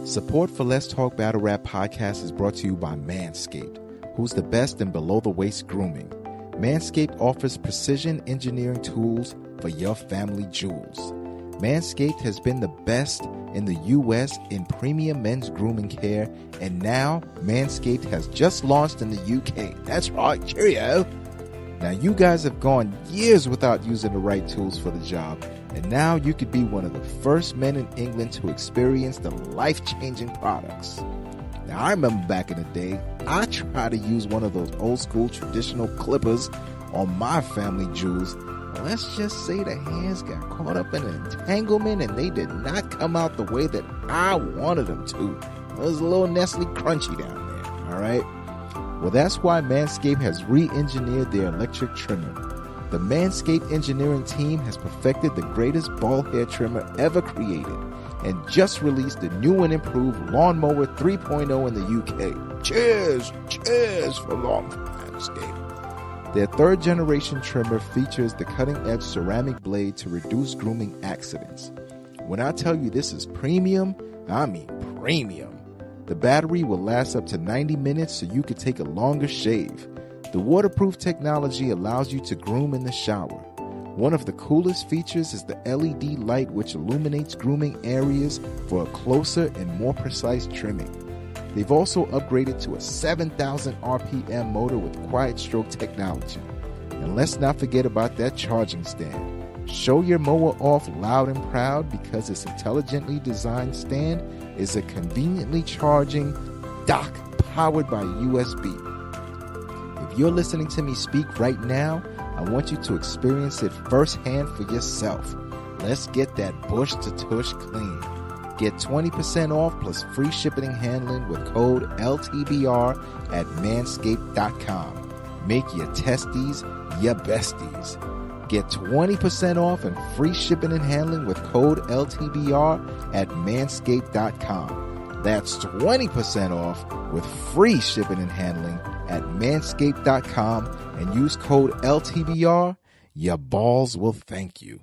Support for Let's Talk Battle Rap podcast is brought to you by Manscaped, who's the best in below-the-waist grooming. Manscaped offers precision engineering tools for your family jewels. Manscaped has been the best in the U.S. in premium men's grooming care, and now Manscaped has just launched in the U.K. That's right, cheerio! Now you guys have gone years without using the right tools for the job, and now you could be one of the first men in England to experience the life-changing products. Now I remember back in the day, I tried to use one of those old school traditional clippers on my family jewels. Let's just say the hands got caught up in an entanglement and they did not come out the way that I wanted them to. It was a little Nestle Crunchy down there, alright? Well, that's why Manscaped has re-engineered their electric trimmer. The Manscaped engineering team has perfected the greatest ball hair trimmer ever created and just released the new and improved Lawnmower 3.0 in the UK. Cheers! Cheers for Manscaped. Their third generation trimmer features the cutting-edge ceramic blade to reduce grooming accidents. When I tell you this is premium, I mean premium. The battery will last up to 90 minutes so you can take a longer shave. The waterproof technology allows you to groom in the shower. One of the coolest features is the LED light which illuminates grooming areas for a closer and more precise trimming. They've also upgraded to a 7,000 RPM motor with quiet stroke technology. And let's not forget about that charging stand. Show your mower off loud and proud because this intelligently designed stand is a conveniently charging dock powered by USB. If you're listening to me speak right now, I want you to experience it firsthand for yourself. Let's get that bush to tush clean. Get 20% off plus free shipping and handling with code LTBR at manscaped.com. Make your testes your besties. Get 20% off and free shipping and handling with code LTBR at manscaped.com. That's 20% off with free shipping and handling at manscaped.com and use code LTBR. Your balls will thank you.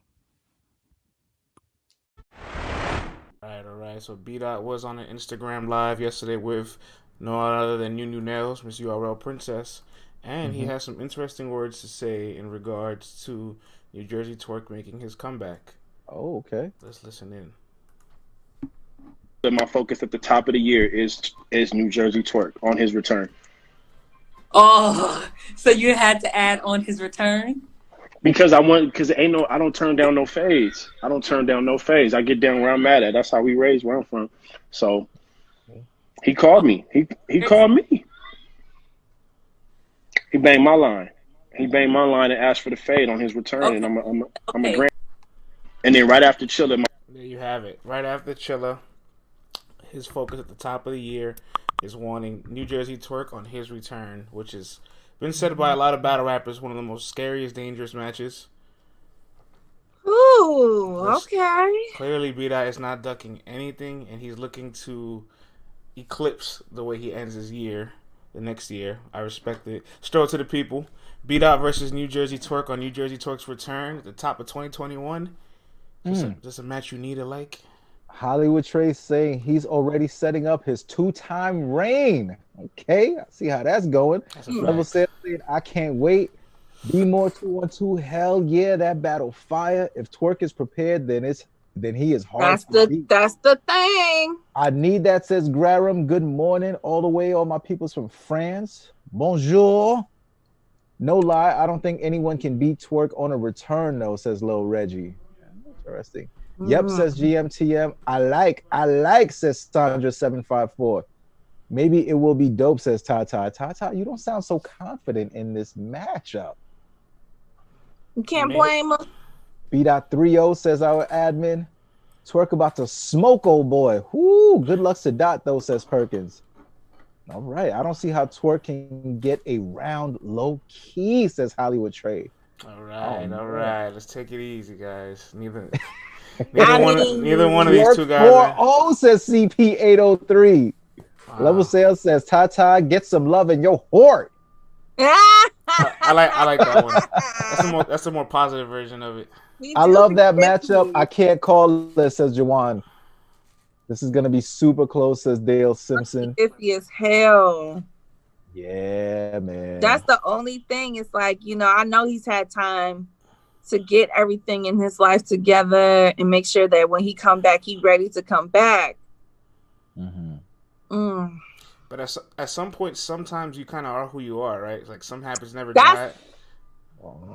All right. So B-Dot was on an Instagram live yesterday with no other than New Nails, Miss URL Princess, and he has some interesting words to say in regards to New Jersey Twerk making his comeback. Oh, okay. Let's listen in. My focus at the top of the year is New Jersey Twerk on his return. Oh, so you had to add on his return? Because I don't turn down no phase. I get down where I'm at. That's how we raised where I'm from. So he called me. He called me. He banged my line. And asked for the fade on his return. Okay. And I'm a grand. And then right after Chilla. There you have it. Right after Chilla, his focus at the top of the year is wanting New Jersey Twerk on his return, which has been said by a lot of battle rappers, one of the most scariest, dangerous matches. Ooh, okay. Clearly, B-Dot is not ducking anything, and he's looking to eclipse the way he ends his year, the next year. I respect it. Straight to the people. B-Dot versus New Jersey Twerk on New Jersey Twerk's return at the top of 2021. Just a match you need to like. Hollywood Trey saying he's already setting up his 2-time reign. Okay, I see how that's going. Level saying, I can't wait. Be more 212. Hell yeah, that battle fire. If Twerk is prepared, then he is hard to beat. That's the thing. I need that, says Graram. Good morning, all the way, all my peoples from France. Bonjour. No lie, I don't think anyone can beat Twerk on a return though, says Lil Reggie. Interesting. Yep, says GMTM. I like, says Sandra754. Maybe it will be dope, says Tata. Tata, you don't sound so confident in this matchup. You can't blame her. B.30 says our admin. Twerk about to smoke, old boy. Whoo, good luck to Dot, though, says Perkins. All right, I don't see how Twerk can get a round low key, says Hollywood Trade. All right. Let's take it easy, guys. Neither one of these two guys. 4-0, says CP803. Wow. Level Sales says, Tata, get some love in your heart. I like that one. That's a more positive version of it. I love that matchup. I can't call it, says Jawan. This is gonna be super close, says Dale Simpson. Iffy as hell. Yeah, man. That's the only thing. It's like, I know he's had time to get everything in his life together and make sure that when he come back, he's ready to come back. But at some point, sometimes you kind of are who you are, right? Like some habits never die.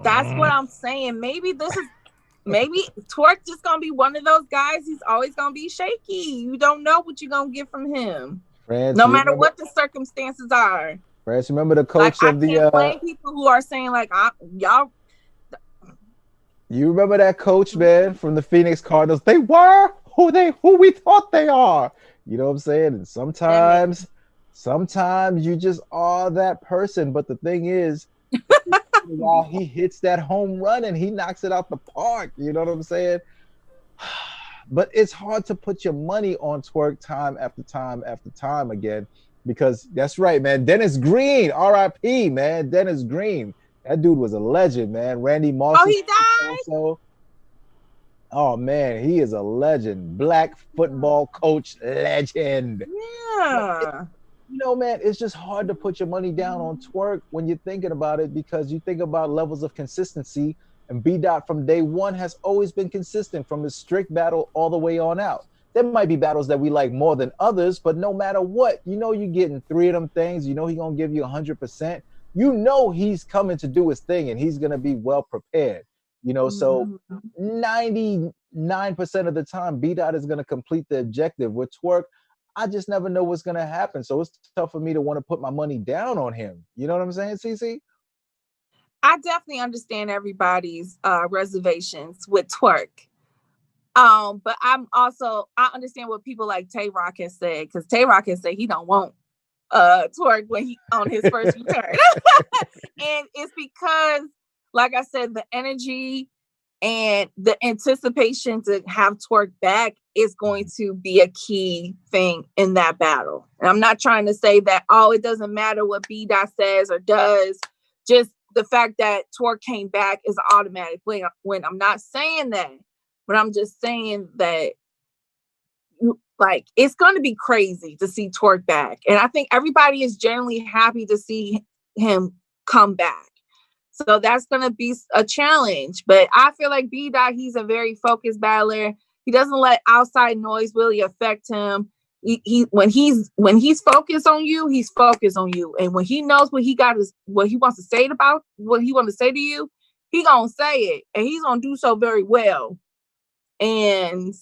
That's what I'm saying. Maybe Twerk just gonna be one of those guys. He's always gonna be shaky. You don't know what you're gonna get from him, no matter what the circumstances are. France, remember the coach of the? I can't blame people who are saying like, y'all. You remember that coach, man, from the Phoenix Cardinals? They were who we thought they are. You know what I'm saying? And sometimes you just are that person. But the thing is, while he hits that home run and he knocks it out the park, you know what I'm saying? But it's hard to put your money on Twerk time after time after time again, because that's right, man. Dennis Green, R.I.P., man. Dennis Green. That dude was a legend, man. Randy Moss. Oh, he died? Also. Oh, man, he is a legend. Black football coach legend. Yeah. Man, it's just hard to put your money down on Twerk when you're thinking about it, because you think about levels of consistency, and B-Dot from day one has always been consistent from his strict battle all the way on out. There might be battles that we like more than others, but no matter what, you're getting 3 of them things. He's going to give you 100%. He's coming to do his thing, and he's going to be well prepared. So 99% of the time, B-Dot is going to complete the objective. With Twerk, I just never know what's going to happen. So it's tough for me to want to put my money down on him. You know what I'm saying, CC? I definitely understand everybody's reservations with Twerk. But I understand what people like Tay Rock has said, because Tay Rock has said he don't want Twerk when he on his first return. And it's because, like I said, the energy and the anticipation to have Twerk back is going to be a key thing in that battle. And I'm not trying to say that, it doesn't matter what B-Dot says or does. Just the fact that Twerk came back is automatic when I'm not saying that, but I'm just saying that it's going to be crazy to see Twerk back. And I think everybody is generally happy to see him come back. So that's going to be a challenge. But I feel like B-Dot, he's a very focused battler. He doesn't let outside noise really affect him. When he's focused on you, he's focused on you. And when he knows what he wants to say to you, he gonna say it, and he's gonna do so very well. And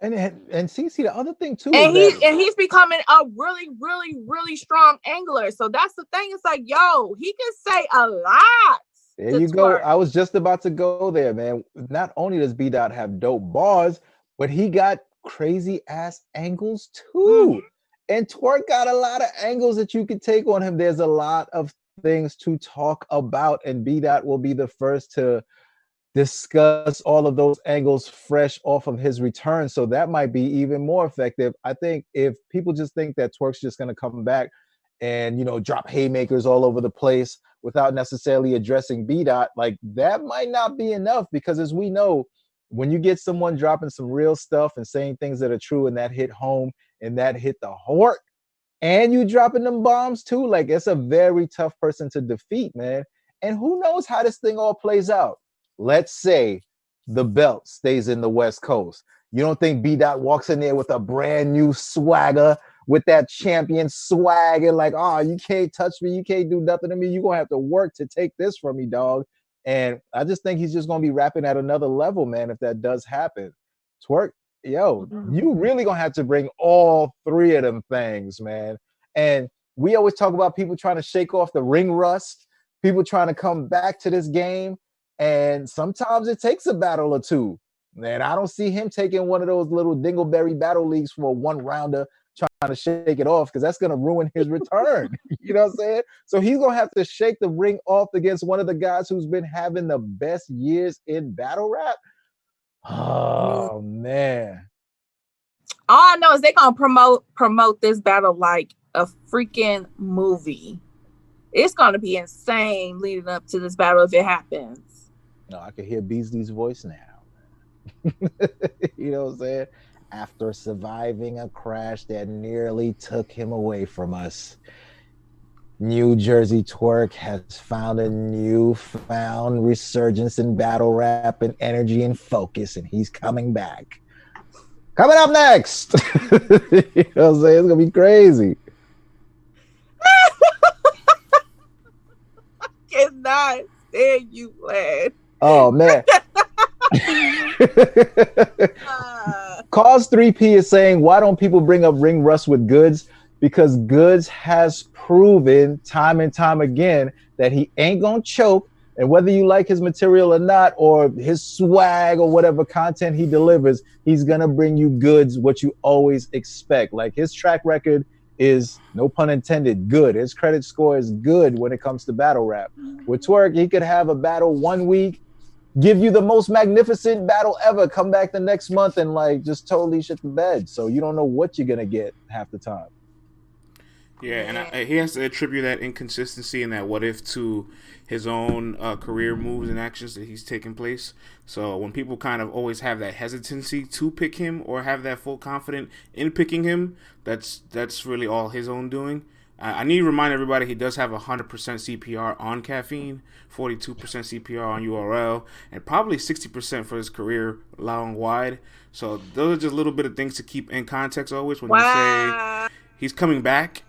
CC, the other thing too, and he's becoming a really, really, really strong angler. So that's the thing. It's like, he can say a lot. There you go. I was just about to go there, man. Not only does B-Dot have dope bars, but he got crazy ass angles too. And Twerk got a lot of angles that you could take on him. There's a lot of things to talk about, and B-Dot will be the first to discuss all of those angles fresh off of his return. So that might be even more effective. I think if people just think that Twerk's just going to come back and, drop haymakers all over the place without necessarily addressing B-Dot, that might not be enough, because as we know, when you get someone dropping some real stuff and saying things that are true and that hit home and that hit the heart, and you dropping them bombs too, it's a very tough person to defeat, man. And who knows how this thing all plays out. Let's say the belt stays in the West Coast. You don't think B-Dot walks in there with a brand new swagger, with that champion swag, and you can't touch me, you can't do nothing to me, you're going to have to work to take this from me, dog. And I just think he's just going to be rapping at another level, man, if that does happen. Twerk, you really going to have to bring all 3 of them things, man. And we always talk about people trying to shake off the ring rust, people trying to come back to this game. And sometimes it takes a battle or 2. Man, I don't see him taking one of those little dingleberry battle leagues for a 1-rounder trying to shake it off, because that's going to ruin his return. You know what I'm saying? So he's going to have to shake the ring off against one of the guys who's been having the best years in battle rap. Oh, man. All I know is they're going to promote this battle like a freaking movie. It's going to be insane leading up to this battle if it happens. No, I can hear Beasley's voice now. You know what I'm saying? After surviving a crash that nearly took him away from us, New Jersey Twerk has found a newfound resurgence in battle rap and energy and focus, and he's coming back. Coming up next, you know what I'm saying? It's gonna be crazy. I cannot stand you, lad. Oh man. Cause 3P is saying, why don't people bring up ring rust with Goods? Because Goods has proven time and time again that he ain't gonna choke, and whether you like his material or not, or his swag or whatever content he delivers, he's gonna bring you goods, what you always expect. Like, his track record is, no pun intended, good. His credit score is good when it comes to battle rap. With Twerk, he could have a battle 1 week, give you the most magnificent battle ever, come back the next month and like just totally shit the bed. So you don't know what you're gonna get half the time. Yeah, and he has to attribute that inconsistency and that what if to his own career moves and actions that he's taking place. So when people kind of always have that hesitancy to pick him or have that full confidence in picking him, that's really all his own doing. I need to remind everybody he does have 100% CPR on caffeine, 42% CPR on URL, and probably 60% for his career long wide. So those are just a little bit of things to keep in context always when you say he's coming back.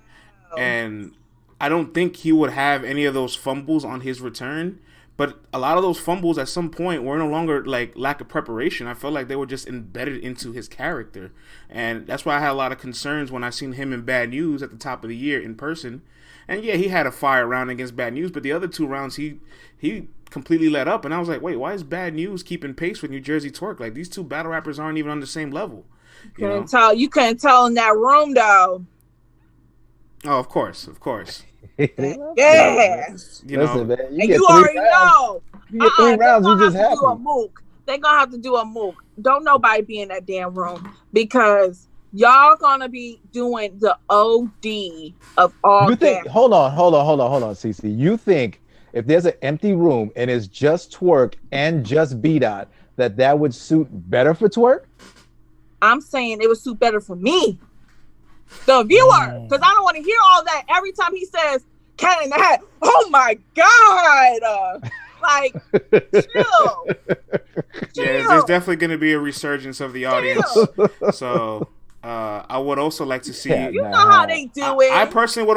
And I don't think he would have any of those fumbles on his return. But a lot of those fumbles at some point were no longer like lack of preparation. I felt like they were just embedded into his character. And that's why I had a lot of concerns when I seen him in Bad News at the top of the year in person. And yeah, he had a fire round against Bad News, but the other 2 rounds he completely let up. And I was like, wait, why is Bad News keeping pace with New Jersey Twerk? Like, these 2 battle rappers aren't even on the same level. You couldn't tell in that room though. Oh, of course. Yes. Listen, man, you already know. You get 3 rounds, you just happy. They're gonna have to do a mook. Don't nobody be in that damn room because y'all gonna be doing the OD of all. You think? Hold on, CC. You think if there's an empty room and it's just Twerk and just B-Dot, that would suit better for Twerk? I'm saying it would suit better for me, the viewer, because I don't want to hear all that every time he says cat in the hat. Oh my god, like chill. Yeah, there's definitely going to be a resurgence of the audience. So I would also like to see. You know how they do it. I personally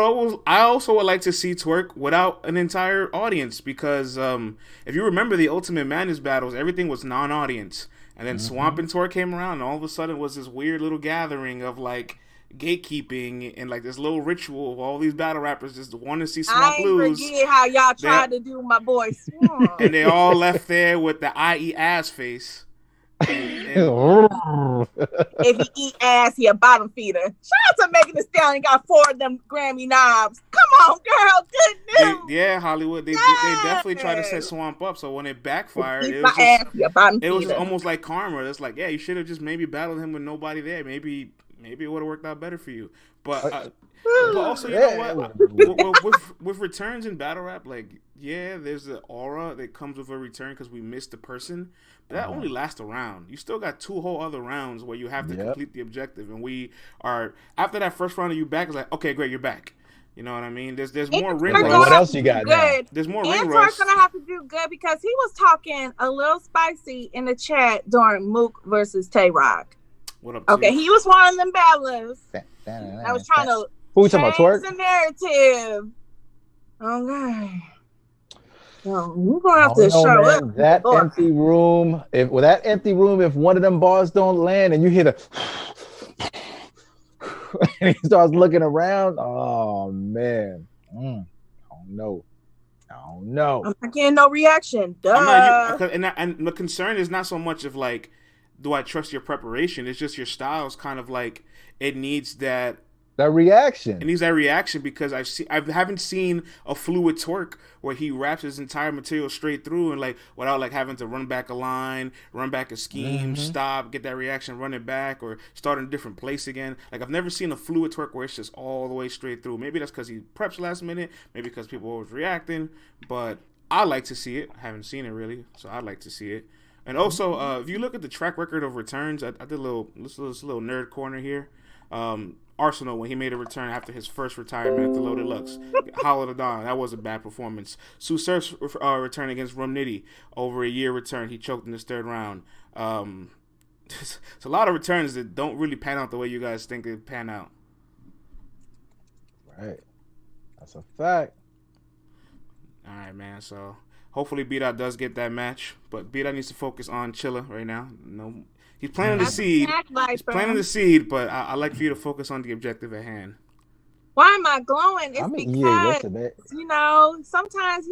also would like to see Twerk without an entire audience because if you remember the Ultimate Madness battles, everything was non-audience, and then Swamp and Twerk came around, and all of a sudden it was this weird little gathering of like gatekeeping and like this little ritual of all these battle rappers just want to see Swamp lose. I forget how y'all tried to do my boy Swamp. And they all left there with the IE ass face. If he eat ass, he a bottom feeder. Shout out to Megan Thee Stallion, got 4 of them Grammy knobs. Come on, girl, good news. Yeah, Hollywood. They definitely tried to set Swamp up. So when it backfired, it was just almost like karma. It's like, yeah, you should have just maybe battled him with nobody there. Maybe it would have worked out better for you. But also, you know what? With returns in battle rap, like, yeah, there's the aura that comes with a return because we missed the person. But that only lasts a round. You still got 2 whole other rounds where you have to complete the objective. And we are, after that first round of you back, it's like, okay, great, you're back. You know what I mean? There's more ring rust. What else you got now? There's more ring Andrew's rust. gonna have to do good because he was talking a little spicy in the chat during Mook versus Tay Rock. What up? Okay, he was one of them battlers. I was trying to Who talking about, Twerk? the narrative. Okay. So we're gonna have to show up. That empty room. If one of them bars don't land and you hear the and he starts looking around, oh man. I don't know. I'm not getting no reaction. And the concern is not so much of like, do I trust your preparation? It's just your style's kind of like it needs that reaction. It needs that reaction because I haven't seen a fluid Twerk where he raps his entire material straight through and like without like having to run back a line, run back a scheme, stop, get that reaction, run it back, or start in a different place again. Like I've never seen a fluid Twerk where it's just all the way straight through. Maybe that's because he preps last minute, maybe because people were reacting, but I like to see it. I haven't seen it really, so I'd like to see it. And also, if you look at the track record of returns, I did a little nerd corner here. Arsenal, when he made a return after his first retirement at the Loaded Lux, hollowed it on. That was a bad performance. Sue Surf's return against Rumnitty, over a year return, he choked in his third round. It's a lot of returns that don't really pan out the way you guys think they pan out. Right. That's a fact. All right, man. So hopefully B-Dot does get that match, but B-Dot needs to focus on Chilla right now. No, he's planting the seed. He's planting the seed, but I like for you to focus on the objective at hand. Why am I glowing? It's because sometimes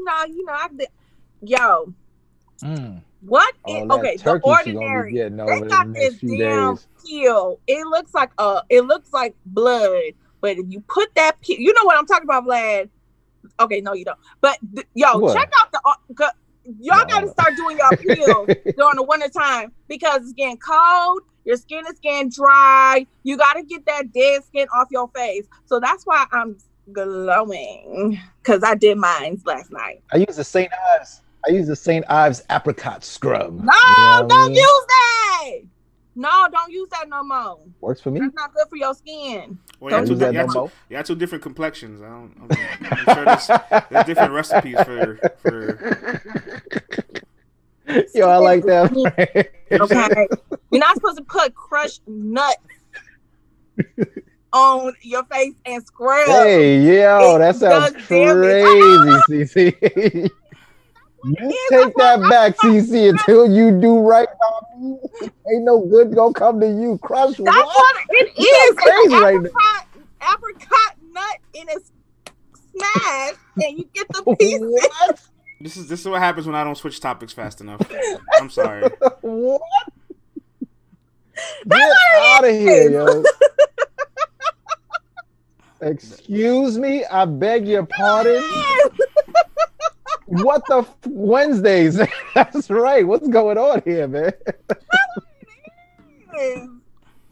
what is okay? The Ordinary, they got this damn peel. It looks like blood, but if you put that peel, you know what I'm talking about, Vlad. Okay, no, you don't. But check out y'all got to start doing y'all peels during the winter time because it's getting cold. Your skin is getting dry. You got to get that dead skin off your face. So that's why I'm glowing, because I did mine last night. I use the St. Ives apricot scrub. No, don't use that. No, don't use that no more. Works for me. That's not good for your skin. Well, you have two different complexions. I'm sure there's different recipes for. Yo, I like that. Okay, you're not supposed to put crushed nuts on your face and scrub. Hey, yo, that sounds crazy, CC. You take that back, CC, until you do right by me. Ain't no good gonna come to you. Crush That's what it is. Crazy right now. Apricot nut in a smash, and you get the pieces. This is what happens when I don't switch topics fast enough. I'm sorry. What? Get out of here, yo. Excuse me, I beg your pardon. What the Wednesdays? That's right. What's going on here, man?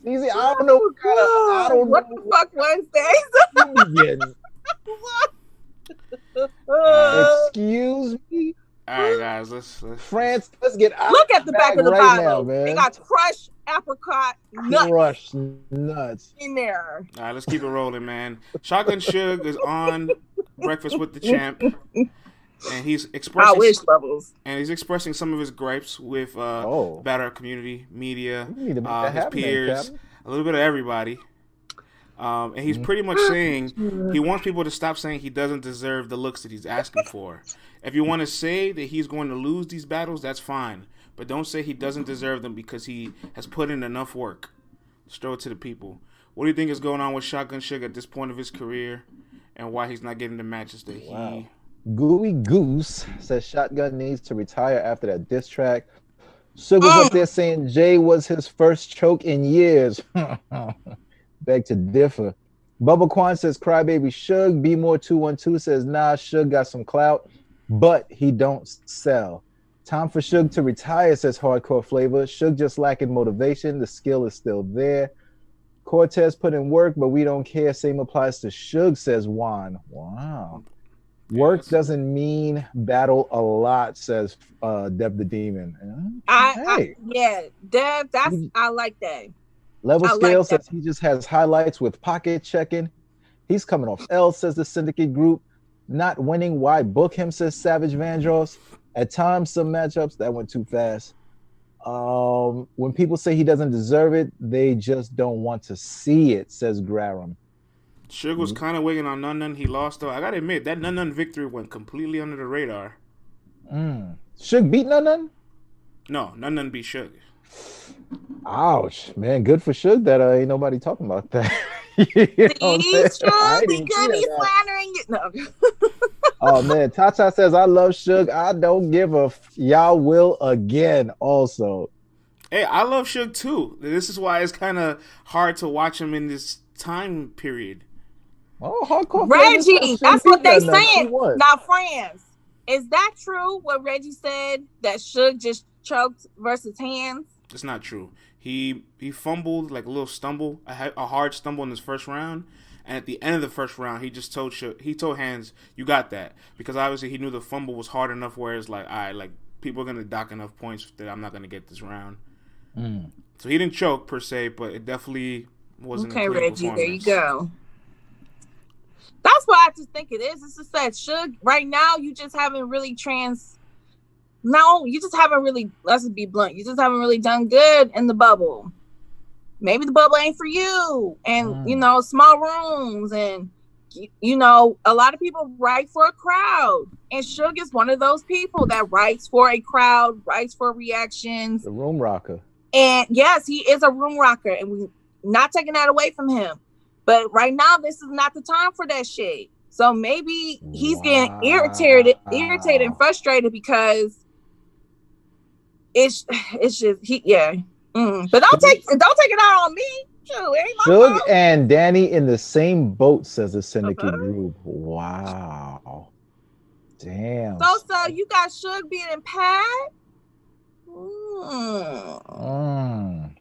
Easy. I don't know what kind of. I don't what know. The fuck Wednesdays? Excuse me. All right, guys. Let's France. Let's get out. Look at the back of the right bottle. now, man. They got crushed apricot nuts. Crushed nuts in there. All right, let's keep it rolling, man. Shotgun Suge is on Breakfast with the Champ. And he's expressing some of his gripes with battle rap community, media, his peers, a little bit of everybody. And he's pretty much saying he wants people to stop saying he doesn't deserve the looks that he's asking for. If you want to say that he's going to lose these battles, that's fine. But don't say he doesn't deserve them because he has put in enough work. Just throw it to the people. What do you think is going on with Shotgun Suge at this point of his career and why he's not getting the matches that he... Gooey Goose says Shotgun needs to retire after that diss track. Suge was up there saying Jay was his first choke in years. Beg to differ. Bubba Quan says Crybaby Suge. B More 212 says nah, Suge got some clout, but he don't sell. Time for Suge to retire, says Hardcore Flavor. Suge just lacking motivation. The skill is still there. Cortez put in work, but we don't care. Same applies to Suge, says Juan. Wow. Work doesn't mean battle a lot, says Dev the Demon. Dev, I like that. Level Scale says he just has highlights with pocket checking. He's coming off L, says the Syndicate Group. Not winning, why book him, says Savage Vandross. At times, some matchups, that went too fast. When people say he doesn't deserve it, they just don't want to see it, says Graham. Suge was kind of waiting on Nun. He lost, though. I got to admit, that Nun victory went completely under the radar. Suge beat Nun? No, Nun beat Suge. Ouch, man. Good for Suge that ain't nobody talking about that. He's true. He could be slandering it. No. Oh, man. Tata says, I love Suge. I don't give a y'all will again also. Hey, I love Suge, too. This is why it's kind of hard to watch him in this time period. Oh, hardcore. Reggie, that's what they saying. Now, friends, is that true what Reggie said, that Suge just choked versus hands? It's not true. He fumbled, like a little stumble, a hard stumble in his first round, and at the end of the first round, he just told Hands, you got that, because obviously he knew the fumble was hard enough where it's like, all right, like people are gonna dock enough points that I'm not gonna get this round. Mm. So he didn't choke per se, but it definitely wasn't Okay, a clean Reggie, there you performance. go. That's what I just think it is. It's just that Suge, right now, you just haven't really let's be blunt, you just haven't really done good in the bubble. Maybe the bubble ain't for you. And, small rooms. And, a lot of people write for a crowd. And Suge is one of those people that writes for a crowd, writes for reactions. The room rocker. And, yes, he is a room rocker. And we're not taking that away from him. But right now, this is not the time for that shit. So maybe he's getting irritated and frustrated because it's just But don't take it out on me. Shoot, it ain't my Suge fault. and Danny in the same boat, says the syndicate group. Wow. Damn. So you got Suge beating Pat? I'm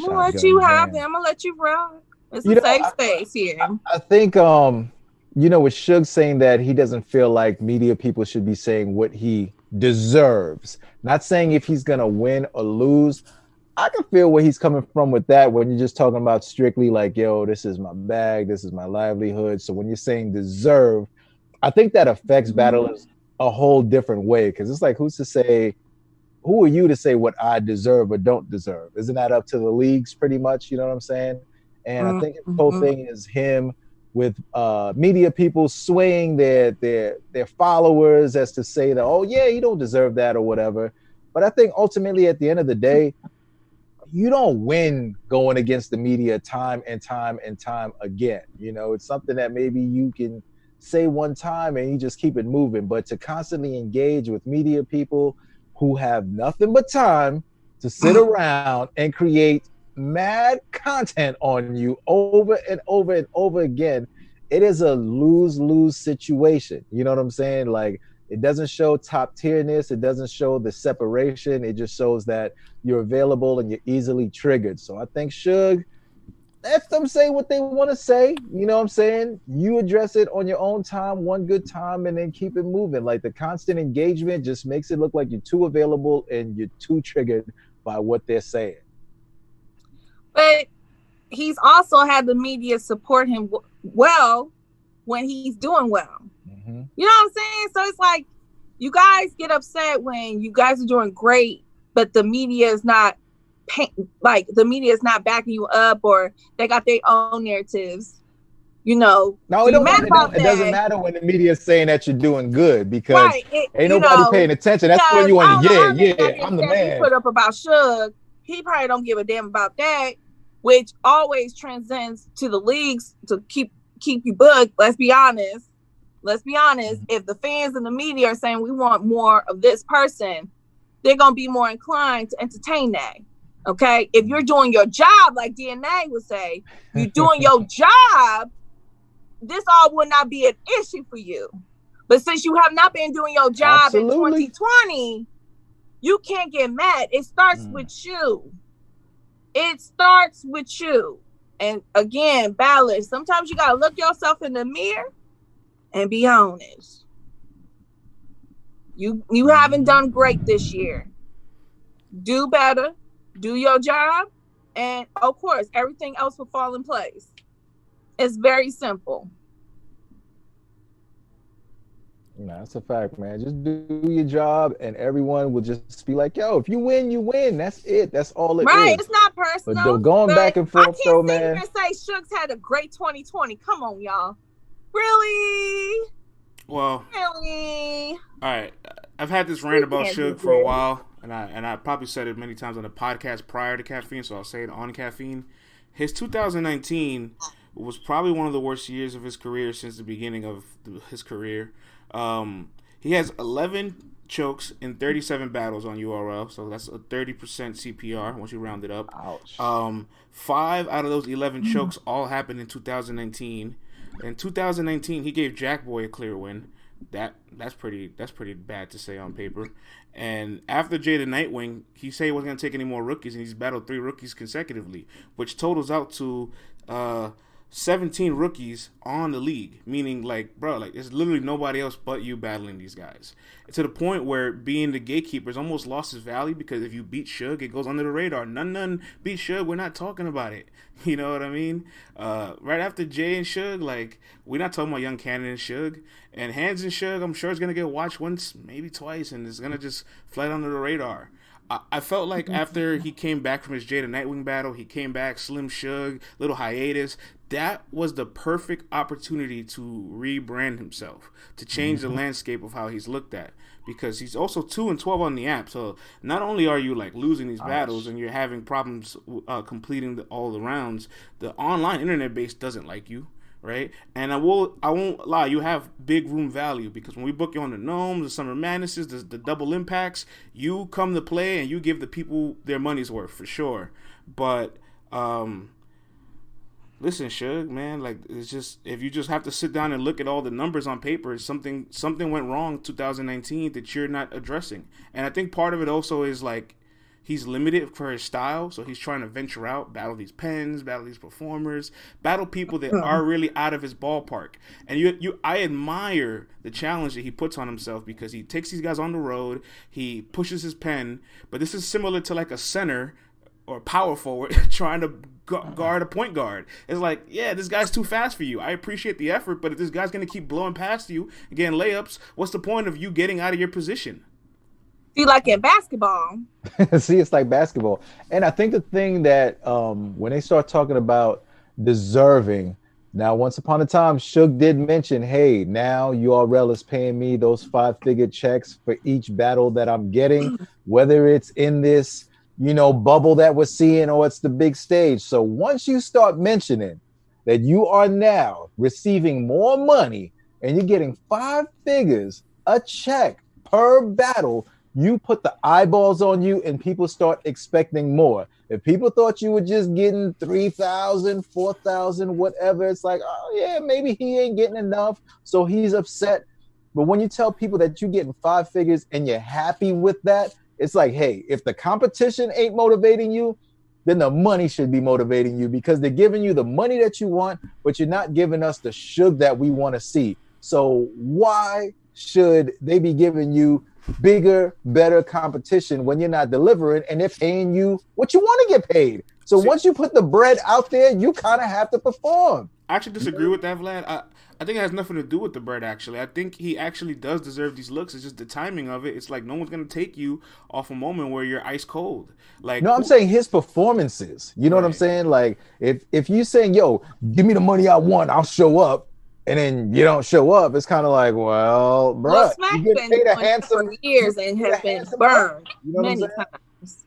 gonna let you have them. I'm gonna let you rock. It's a safe space here. I think with Suge saying that he doesn't feel like media people should be saying what he deserves. Not saying if he's gonna win or lose. I can feel where he's coming from with that when you're just talking about strictly like, yo, this is my bag, this is my livelihood. So when you're saying deserve, I think that affects battlers a whole different way, because it's like, who are you to say what I deserve or don't deserve? Isn't that up to the leagues pretty much? You know what I'm saying? And I think the whole thing is him with media people swaying their followers as to say that, oh yeah, you don't deserve that or whatever. But I think ultimately at the end of the day, you don't win going against the media time and time and time again. It's something that maybe you can say one time and you just keep it moving. But to constantly engage with media people who have nothing but time to sit around and create mad content on you over and over and over again, it is a lose-lose situation. You know what I'm saying? Like, it doesn't show top tierness. It doesn't show the separation. It just shows that you're available and you're easily triggered. So I think Suge, let them say what they want to say. You know what I'm saying? You address it on your own time, one good time, and then keep it moving. Like, the constant engagement just makes it look like you're too available and you're too triggered by what they're saying. But he's also had the media support him well when he's doing well. Mm-hmm. You know what I'm saying? So it's like, you guys get upset when you guys are doing great, but the media is not backing you up, or they got their own narratives. No, it doesn't matter when the media is saying that you're doing good, because ain't nobody paying attention. That's when you want to, I'm the man. He put up about Suge. He probably don't give a damn about that, which always transcends to the leagues to keep you booked. Let's be honest. If the fans and the media are saying we want more of this person, they're going to be more inclined to entertain that. Okay? If you're doing your job, like DNA would say, you're doing your job, this all would not be an issue for you. But since you have not been doing your job in 2020, you can't get mad. It starts with you. And again, balance. Sometimes you got to look yourself in the mirror and be honest. You haven't done great this year. Do better. Do your job. And of course, everything else will fall in place. It's very simple. No, that's a fact, man. Just do your job and everyone will just be like, yo, if you win, you win. That's it. That's all it is. Right. It's not personal. But going back and forth, though, man. I can't sit here and say Suge's had a great 2020. Come on, y'all. Really? Well. Really? All right. I've had this rant about Suge for a while, and I probably said it many times on the podcast prior to Caffeine, so I'll say it on Caffeine. His 2019 was probably one of the worst years of his career since the beginning of his career. He has 11 chokes in 37 battles on URL, so that's a 30% CPR once you round it up. Ouch. 5 out of those 11 chokes all happened in 2019. In 2019, he gave Jackboy a clear win. That's pretty bad to say on paper. And after Jada Nightwing, he said he wasn't going to take any more rookies, and he's battled 3 rookies consecutively, which totals out to 17 rookies on the league, meaning like, bro, like there's literally nobody else but you battling these guys. To the point where being the gatekeeper's almost lost its value, because if you beat Suge, it goes under the radar. None beat Suge, we're not talking about it. You know what I mean? Right after Jay and Suge, like, we're not talking about Young Cannon and Suge. And Hands and Suge, I'm sure it's gonna get watched once, maybe twice, and it's gonna just fly under the radar. I felt like after he came back from his Jada Nightwing battle, he came back, Slim Suge, little hiatus. That was the perfect opportunity to rebrand himself, to change the landscape of how he's looked at. Because he's also 2-12 on the app. So not only are you like losing these battles and you're having problems completing all the rounds, the online internet base doesn't like you. Right, and I won't lie, you have big room value, because when we book you on the Gnomes, the Summer Madnesses, the double impacts, you come to play and you give the people their money's worth for sure. But listen, Suge, man, like, it's just, if you just have to sit down and look at all the numbers on paper, something went wrong 2019 that you're not addressing. And I think part of it also is like, he's limited for his style, so he's trying to venture out, battle these pens, battle these performers, battle people that are really out of his ballpark. And I admire the challenge that he puts on himself, because he takes these guys on the road, he pushes his pen, but this is similar to like a center or power forward trying to guard a point guard. It's like, yeah, this guy's too fast for you. I appreciate the effort, but if this guy's going to keep blowing past you and getting layups, what's the point of you getting out of your position? See, like in basketball. See, it's like basketball. And I think the thing that when they start talking about deserving, now, once upon a time, Suge did mention, hey, now URL is paying me those 5-figure checks for each battle that I'm getting, whether it's in this, bubble that we're seeing or it's the big stage. So once you start mentioning that you are now receiving more money and you're getting 5 figures a check per battle, you put the eyeballs on you and people start expecting more. If people thought you were just getting 3,000, 4,000, whatever, it's like, oh yeah, maybe he ain't getting enough, so he's upset. But when you tell people that you're getting 5 figures and you're happy with that, it's like, hey, if the competition ain't motivating you, then the money should be motivating you, because they're giving you the money that you want, but you're not giving us the Suge that we want to see. So why should they be giving you bigger, better competition when you're not delivering and they're paying you what you want to get paid? So once you put the bread out there, you kind of have to perform. I actually disagree with that, Vlad. I think it has nothing to do with the bread, actually. I think he actually does deserve these looks. It's just the timing of it. It's like no one's going to take you off a moment where you're ice cold. Like, no, I'm saying his performances. You know what I'm saying? Like, if you saying, yo, give me the money I want, I'll show up, and then you don't show up, it's kind of like, well, bro, well, Smack's been paid a handsome for years and has been burned many times.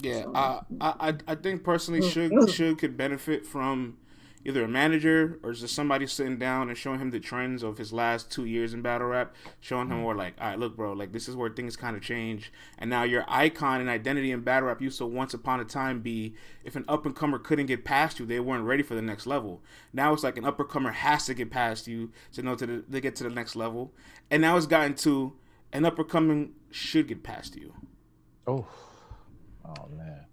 Yeah, I think personally, Suge could benefit from either a manager or just somebody sitting down and showing him the trends of his last 2 years in battle rap, showing him more like, all right, look, bro, like this is where things kind of change, and now your icon and identity in battle rap used to once upon a time be, if an up and comer couldn't get past you, they weren't ready for the next level. Now it's like an up and comer has to get past you to know to get to the next level, and now it's gotten to an up and coming should get past you. Oh man.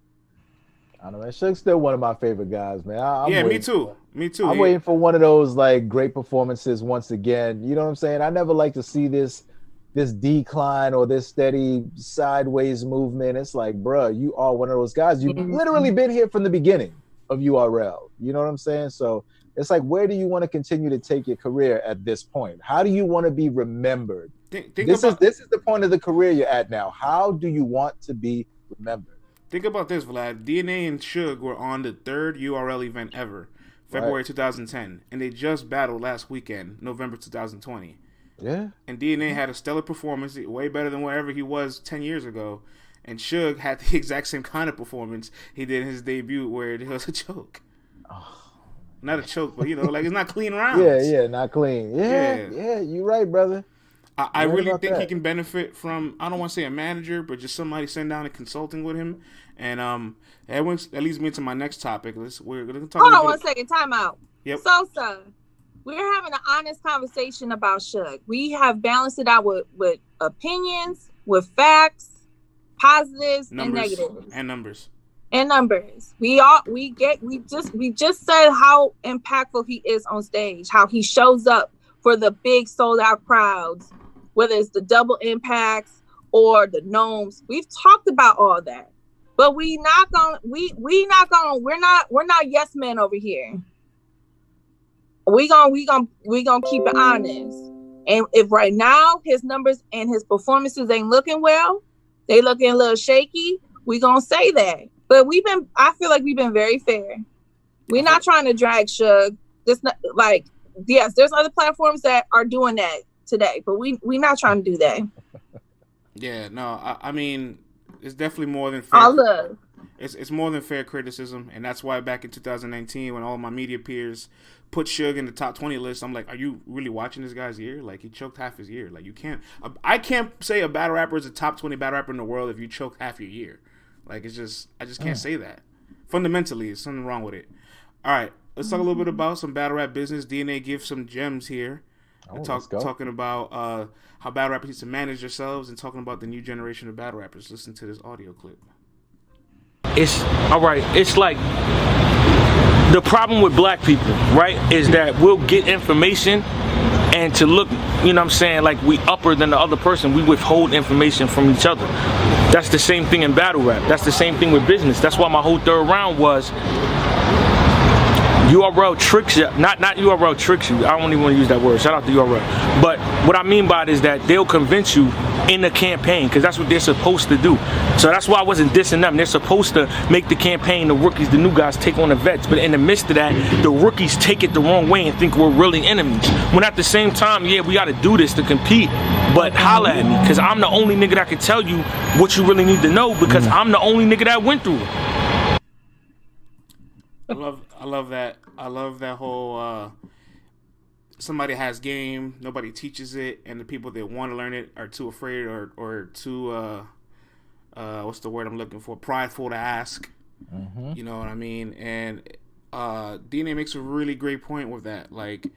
I don't know. Suge's still one of my favorite guys, man. Me too. I'm waiting for one of those like great performances once again. You know what I'm saying? I never like to see this decline or this steady sideways movement. It's like, bro, you are one of those guys. You've literally been here from the beginning of URL. You know what I'm saying? So it's like, where do you want to continue to take your career at this point? How do you want to be remembered? This is the point of the career you're at now. How do you want to be remembered? Think about this, Vlad. DNA and Suge were on the 3rd URL event ever, February 2010, and they just battled last weekend, November 2020. Yeah. And DNA had a stellar performance, way better than whatever he was 10 years ago. And Suge had the exact same kind of performance he did in his debut, where it was a choke. Oh. Not a choke, but like it's not clean rounds. Yeah, not clean. Yeah, you're right, brother. I really think he can benefit from, I don't want to say a manager, but just somebody sitting down and consulting with him. And that leads me to my next topic. We're going to talk. Hold on 1 second. Time out. Yep. Sosa, we're having an honest conversation about Suge. We have balanced it out with opinions, with facts, positives, and negatives. And numbers. And numbers. We just said how impactful he is on stage, how he shows up for the big sold out crowds, whether it's the double impacts or the gnomes. We've talked about all that. But we're not yes men over here. We gonna keep it honest. And if right now his numbers and his performances ain't looking well, they looking a little shaky, we gonna say that. But I feel like we've been very fair. We're not trying to drag Suge. Just not, like, yes, there's other platforms that are doing that today, but we not trying to do that. Yeah, no, I mean, it's definitely more than fair. It's more than fair criticism, and that's why back in 2019, when all my media peers put Suge in the top 20 list, I'm like, are you really watching this guy's year? Like, he choked half his year. Like, you can't. I can't say a battle rapper is a top 20 battle rapper in the world if you choke half your year. Like, I just can't say that. Fundamentally, there's something wrong with it. All right, let's talk a little bit about some battle rap business. DNA gives some gems here. Talking about how battle rappers need to manage themselves and talking about the new generation of battle rappers. Listen to this audio clip. It's all right. It's like the problem with black people, right, is that we'll get information and to look, you know what I'm saying, like we upper than the other person, we withhold information from each other. That's the same thing in battle rap. That's the same thing with business. That's why my whole third round was URL tricks you, not URL tricks you. I don't even want to use that word. Shout out to URL. But what I mean by it is that they'll convince you in the campaign because that's what they're supposed to do. So that's why I wasn't dissing them. They're supposed to make the campaign, the rookies, the new guys take on the vets. But in the midst of that, the rookies take it the wrong way and think we're really enemies. When at the same time, yeah, we got to do this to compete. But holla at me because I'm the only nigga that can tell you what you really need to know because I'm the only nigga that went through it. I love that. I love that whole somebody has game, nobody teaches it, and the people that want to learn it are too afraid or too what's the word I'm looking for? Prideful to ask. Mm-hmm. You know what I mean? And DNA makes a really great point with that. Like,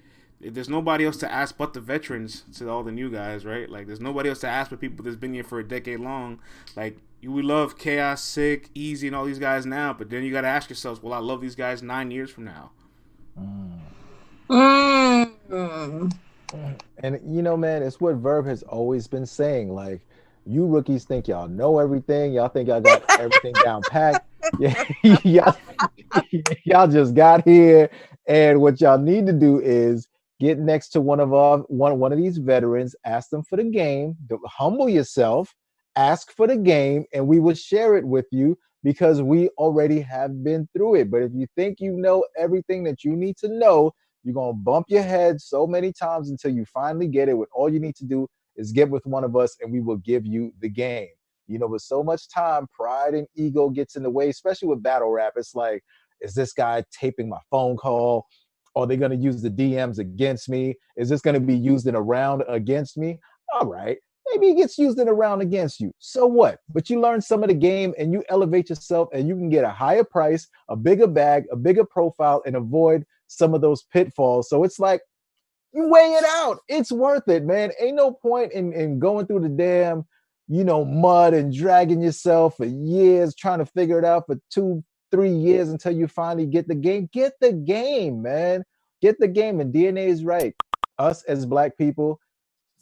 there's nobody else to ask but the veterans to all the new guys, right? Like, there's nobody else to ask but people that's been here for a decade long. Like, we love Chaos, Sick, Easy, and all these guys now, but then you got to ask yourselves, will I love these guys 9 years from now? And you know, man, it's what Verb has always been saying. Like, you rookies think y'all know everything. Y'all think y'all got everything down packed. Yeah, y'all just got here, and what y'all need to do is get next to one of these veterans, ask them for the game, humble yourself, ask for the game, and we will share it with you because we already have been through it. But if you think you know everything that you need to know, you're going to bump your head so many times until you finally get it. When all you need to do is get with one of us and we will give you the game. You know, with so much time, pride and ego gets in the way, especially with battle rap. It's like, is this guy taping my phone call? Are they going to use the DMs against me? Is this going to be used in a round against me? All right. Maybe it gets used in a round against you. So what? But you learn some of the game and you elevate yourself and you can get a higher price, a bigger bag, a bigger profile, and avoid some of those pitfalls. So it's like, you weigh it out. It's worth it, man. Ain't no point in going through the damn, mud and dragging yourself for years, trying to figure it out for 2-3 years until you finally get the game. Get the game, man. Get the game. And DNA is right. Us as Black people,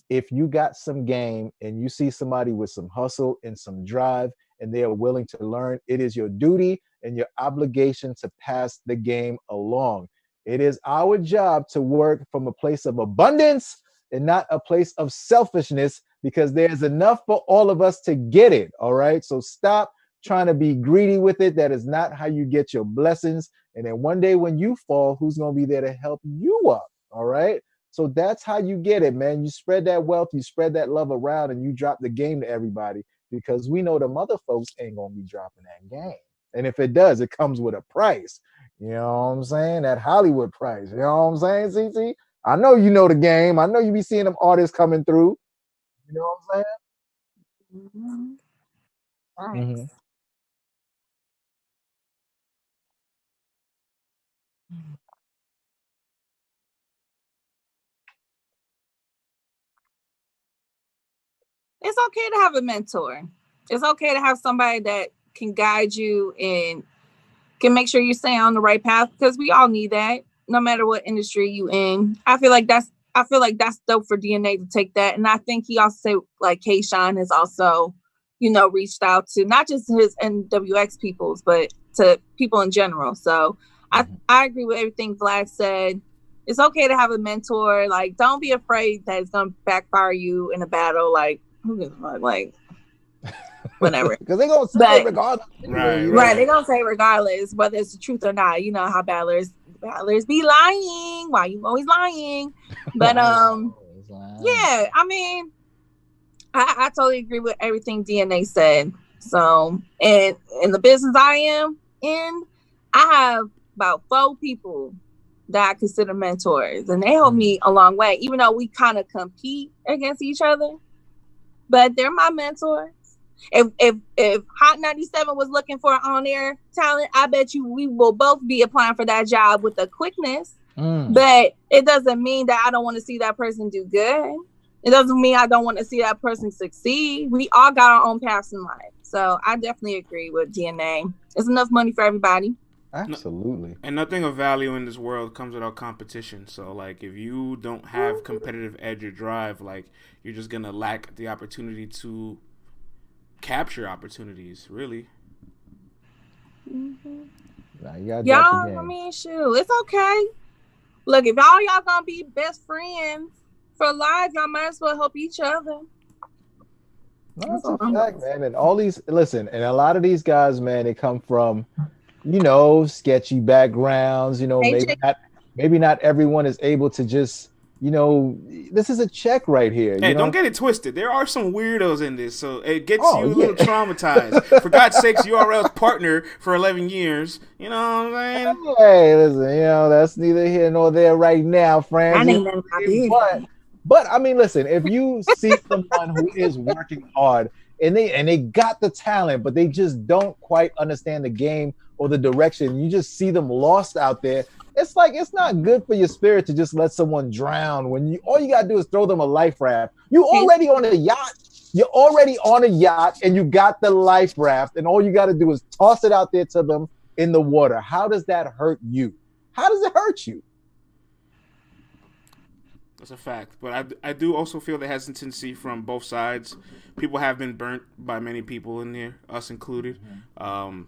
if you got some game and you see somebody with some hustle and some drive and they are willing to learn, it is your duty and your obligation to pass the game along. It is our job to work from a place of abundance and not a place of selfishness because there's enough for all of us to get it. All right. So stop trying to be greedy with it. That is not how you get your blessings. And then one day when you fall, who's going to be there to help you up? All right. So that's how you get it, man. You spread that wealth, you spread that love around, and you drop the game to everybody because we know the mother folks ain't going to be dropping that game. And if it does, it comes with a price. You know what I'm saying? That Hollywood price. You know what I'm saying, CT? I know you know the game. I know you be seeing them artists coming through. You know what I'm saying? Mm-hmm. It's okay to have a mentor. It's okay to have somebody that can guide you and can make sure you're staying on the right path, because we all need that, no matter what industry you in. I feel like that's dope for DNA to take that. And I think he also said, like, K-Shine has also, reached out to not just his NWX peoples, but to people in general. So I agree with everything Vlad said. It's okay to have a mentor. Like, don't be afraid that it's gonna backfire you in a battle. Like, who gives a fuck? Like, whatever. Because they're gonna say it regardless. Right. They're gonna say regardless, whether it's the truth or not. You know how battlers be lying. Why you always lying? But yeah, I mean, I totally agree with everything DNA said. So, and in the business I am in, I have about 4 people that I consider mentors, and they help me a long way, even though we kind of compete against each other, but they're my mentors. If Hot 97 was looking for on-air talent, I bet you we will both be applying for that job with the quickness. But it doesn't mean that I don't want to see that person do good. It doesn't mean I don't want to see that person succeed. We all got our own paths in life. So I definitely agree with DNA. There's enough money for everybody. Absolutely. And nothing of value in this world comes without competition. So, like, if you don't have competitive edge or drive, like, you're just going to lack the opportunity to capture opportunities, really. Nah, you y'all, I mean, shoot, it's okay. Look, if y'all gonna be best friends for life, y'all might as well help each other. No, that's a fact, man. And all these, listen, and a lot of these guys, man, they come from, sketchy backgrounds. Maybe not everyone is able to just, this is a check right here. Hey, don't get it twisted. There are some weirdos in this, so it gets you a little traumatized. For God's sakes, URL's partner for 11 years. You know what I'm saying? Hey, listen, that's neither here nor there right now, friends. But I mean, listen, if you see someone who is working hard and they got the talent, but they just don't quite understand the game or the direction, you just see them lost out there. It's like, it's not good for your spirit to just let someone drown when all you gotta do is throw them a life raft. You already on a yacht. You're already on a yacht and you got the life raft, and all you gotta do is toss it out there to them in the water. How does that hurt you? How does it hurt you? That's a fact. But I do also feel the hesitancy from both sides. People have been burnt by many people in there, us included. And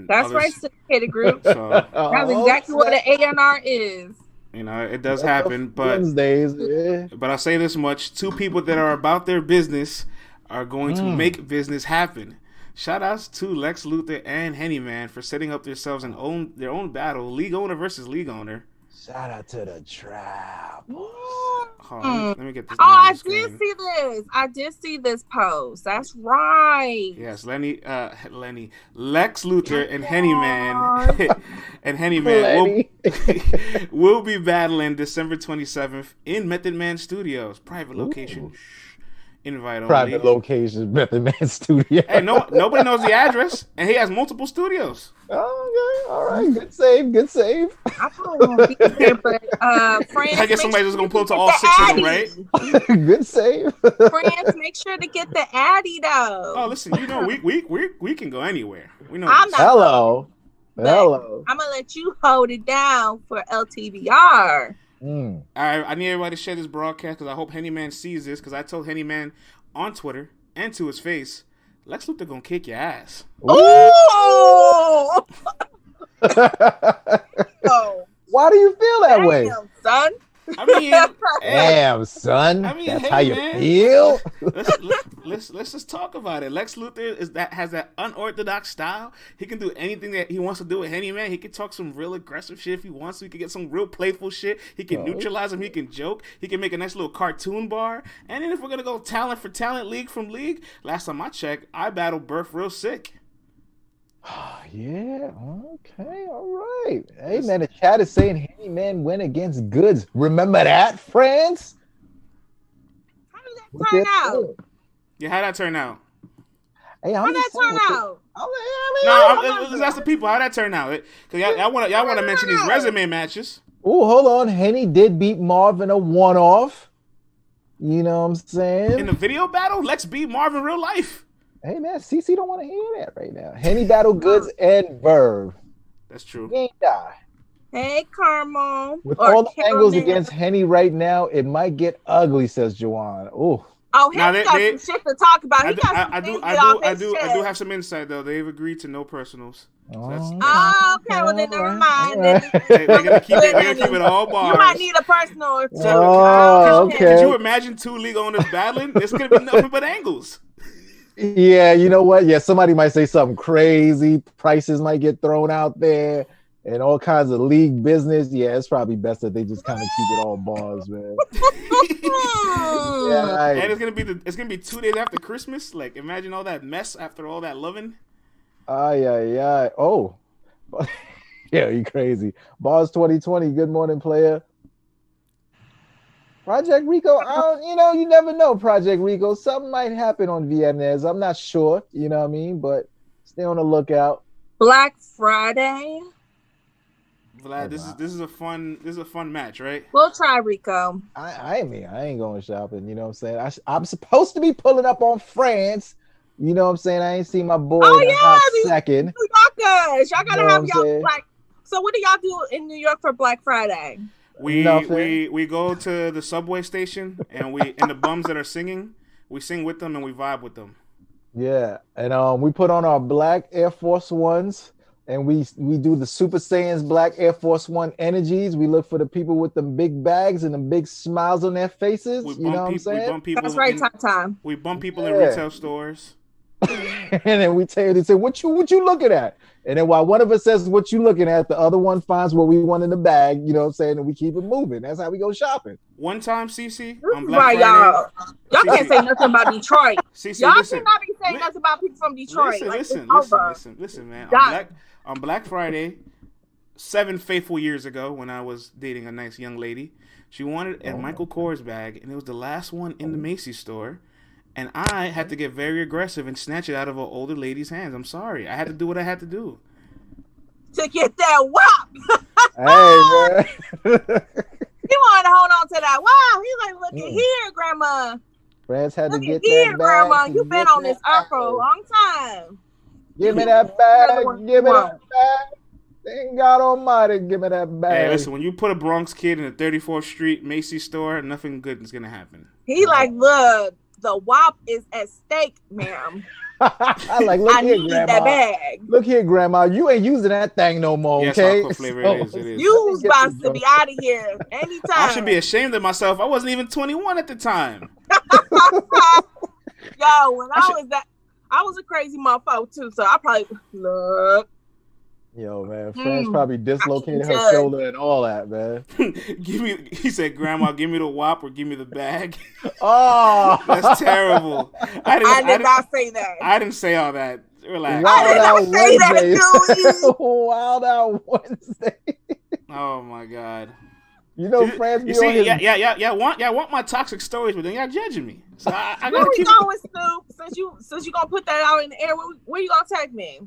that's others. Right, syndicated group. So that's exactly what an A&R is. It does happen. But Wednesdays, yeah. But I'll say this much: 2 people that are about their business are going to make business happen. Shout outs to Lex Luthor and Henny Man for setting up themselves and their own battle, league owner versus league owner. Shout out to the trap. Let me get this. I did see this post. That's right. Yes, Lex Luthor and Henny Man will be battling December 27th in Method Man Studios, private location. Invite only. Private location, Method Man Studio. Hey, nobody knows the address, and he has multiple studios. Okay, all right, good save. I probably won't be there, but friends. I guess somebody's just gonna pull to all 6 of them, right? Good save. Friends, make sure to get the Addy though. Oh, listen, we can go anywhere. We know. Hello. I'm gonna let you hold it down for LTBR. All right, I need everybody to share this broadcast because I hope Henny Man sees this, because I told Henny Man on Twitter and to his face, Lex Luthor gonna kick your ass. Oh! Why do you feel that way, son? I mean, damn, son. I mean, that's how you feel. Let's just talk about it. Lex Luthor has that unorthodox style. He can do anything that he wants to do with Henny Man. He can talk some real aggressive shit if he wants to. He can get some real playful shit. He can neutralize him. He can joke. He can make a nice little cartoon bar. And then if we're gonna go talent for talent, league from league, last time I checked, I battled Birth real sick. Yeah, okay, all right. Hey, man, the chat is saying Henny Man win against Goods. Remember that, friends? How did that turn out? Yeah, how'd that turn out? Hey, how'd that turn out? Let's ask the people. How'd that turn out? Because y'all want to mention these resume matches. Oh, hold on. Henny did beat Marv in a one-off. You know what I'm saying? In the video battle, Lex beat Marv in real life. Hey man, CC don't want to hear that right now. Henny Battle Goods and Verb. That's true. He ain't die. Hey, Carmel. With Or all the angles Caramel. against Henny right now, it might get ugly, says Jawan. Oh, Oh, Now, Henny got some shit to talk about. He got some things to get off his I chest. do have some insight though. They've agreed to no personals. So that's, Oh, okay. Well, then never mind. they're gonna keep it all bars. You might need a personal or two. Oh, okay. Could you imagine two league owners battling? There's gonna be nothing but angles. Yeah, you know what? Yeah, somebody might say something crazy. Prices might get thrown out there and all kinds of league business. Yeah, it's probably best that they just kind of keep it all bars, man. Yeah, and it's gonna be 2 days after Christmas. Like, imagine all that mess after all that loving. Yeah. Oh, yeah, you crazy. Bars 2020. Good morning, player. Project Rico, you never know, Project Rico. Something might happen on Viennes. I'm not sure, you know what I mean? But stay on the lookout. Black Friday. Vlad, this is a fun match, right? We'll try Rico. I ain't going shopping, you know what I'm saying? I'm supposed to be pulling up on France. You know what I'm saying? I ain't seen my boy in a hot second. New Yorkers. Y'all gotta have y'all Black. So what do y'all do in New York for Black Friday? We go to the subway station and the bums that are singing, we sing with them and we vibe with them. Yeah, and we put on our black Air Force Ones and we do the Super Saiyans black Air Force One energies. We look for the people with them big bags and the big smiles on their faces. You know what I'm saying? We bump people. That's right, time. We bump people in retail stores. And then we tell you, they say, what you looking at? And then while one of us says what you looking at, the other one finds what we want in the bag, you know what I'm saying? And we keep it moving. That's how we go shopping. One time, CC, on Black Friday. Y'all can't say nothing about Detroit. CC, y'all cannot be saying nothing about people from Detroit. Listen, man. On Black Friday, 7 faithful years ago, when I was dating a nice young lady, she wanted a Michael Kors bag, and it was the last one in the Macy's store. And I had to get very aggressive and snatch it out of an older lady's hands. I'm sorry. I had to do what I had to do. To get that wop. Hey, man. He wanted to hold on to that wow. He's like, look at here, Grandma. France had to get here, that bag. Grandma. You've been on this earth for a long time. Give me that bag. Give me that bag. Thank God Almighty, give me that bag. Hey, listen, when you put a Bronx kid in a 34th Street Macy's store, nothing good is going to happen. He like, look. The WAP is at stake, ma'am. I here, Grandma. That bag. Look here, Grandma. You ain't using that thing no more, okay? Yes, flavor it is. You about to be out of here anytime. I should be ashamed of myself. I wasn't even 21 at the time. Yo, when I was a crazy motherfucker too, so I probably look. Yo, man, France probably dislocated her shoulder and all that, man. He said, Grandma, give me the WAP or give me the bag. Oh, that's terrible. I did not say that. I didn't say all that. Relax. Wild Out Wednesday. Wild Out Wednesday. Oh my God. You know, France. You see, yeah. Want my toxic stories, but then y'all judging me. So I where we going, Snoop? Since you gonna put that out in the air, where you gonna take me?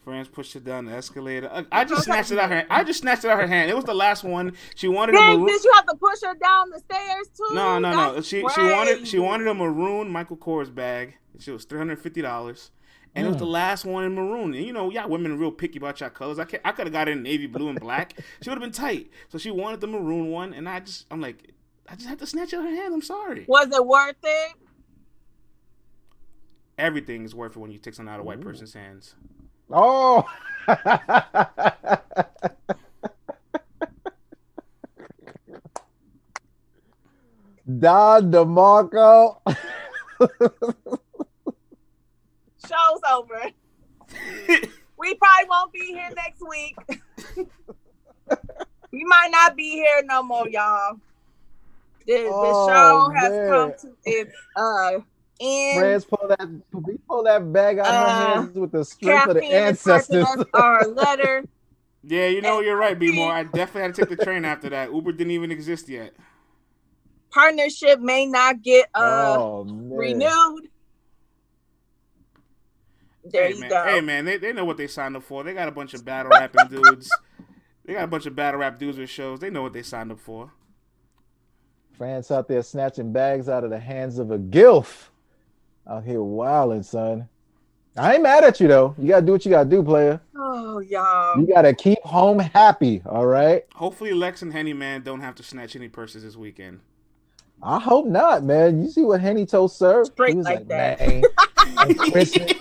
France pushed it down the escalator. I just snatched it out her hand. It was the last one. She wanted a maroon. Did you have to push her down the stairs too? No. She wanted a maroon Michael Kors bag. It was $350, and it was the last one in maroon. And y'all women are real picky about y'all colors. I could have got it in navy blue and black. She would have been tight. So she wanted the maroon one, and I just had to snatch it out her hand. I'm sorry. Was it worth it? Everything is worth it when you take something out of a white person's hands. Oh. Don DeMarco. Show's over. We probably won't be here next week. We might not be here no more, y'all. The show has come to its France pull that bag out of her hands with the strength of the ancestors. Our letter. Yeah, you're right, B-More. I definitely had to take the train after that. Uber didn't even exist yet. Partnership may not get renewed. There you go. Hey, man, they know what they signed up for. They got a bunch of battle rapping dudes. They got a bunch of battle rap dudes with shows. They know what they signed up for. France out there snatching bags out of the hands of a gilf. Out here wilding, son. I ain't mad at you though. You gotta do what you gotta do, player. Oh, y'all. You gotta keep home happy. All right. Hopefully, Lex and Henny Man don't have to snatch any purses this weekend. I hope not, man. You see what Henny told Sir? Straight He was like that. man, on Christmas.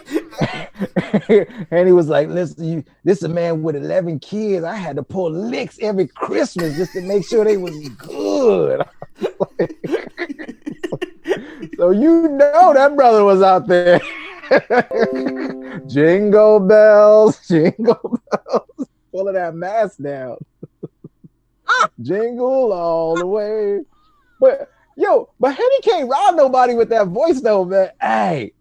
Henny was like, listen, this is a man with 11 kids. I had to pull licks every Christmas just to make sure they was good. So you know that brother was out there. Jingle bells, pulling that mask down. Jingle all the way. But Henny can't rob nobody with that voice though, man. Hey,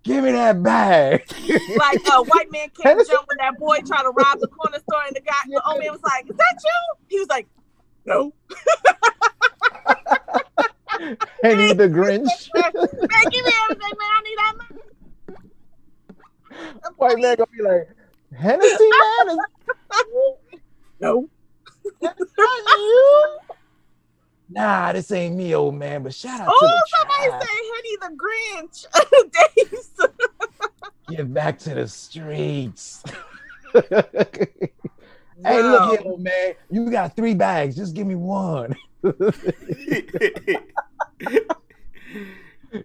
give me that bag. Like a white man can't jump when that boy tried to rob the corner store and the old man was like, "Is that you?" He was like, "No." Henny the Grinch. Man, give me everything, man. I need that money. White man gonna be like, Hennessy, man? No. You? Nah, this ain't me, old man. But shout out to the somebody tribe. say Henny the Grinch. Days. Get back to the streets. Hey, look here, old man. You got 3 bags. Just give me one.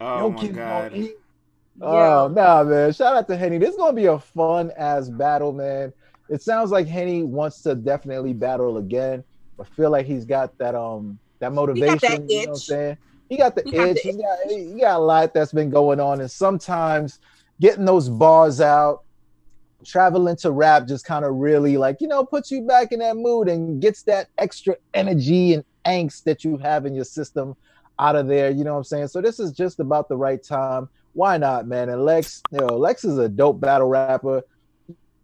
Oh my God. Oh, nah, man. Shout out to Henny. This is going to be a fun ass battle, man. It sounds like Henny wants to definitely battle again. I feel like he's got that motivation. He got that you know what I'm itch. saying? He got the itch. He got a lot that's been going on. And sometimes getting those bars out, traveling to rap just kind of really puts you back in that mood and gets that extra energy and angst that you have in your system out of there. You know what I'm saying? So this is just about the right time. Why not, man? And Lex is a dope battle rapper.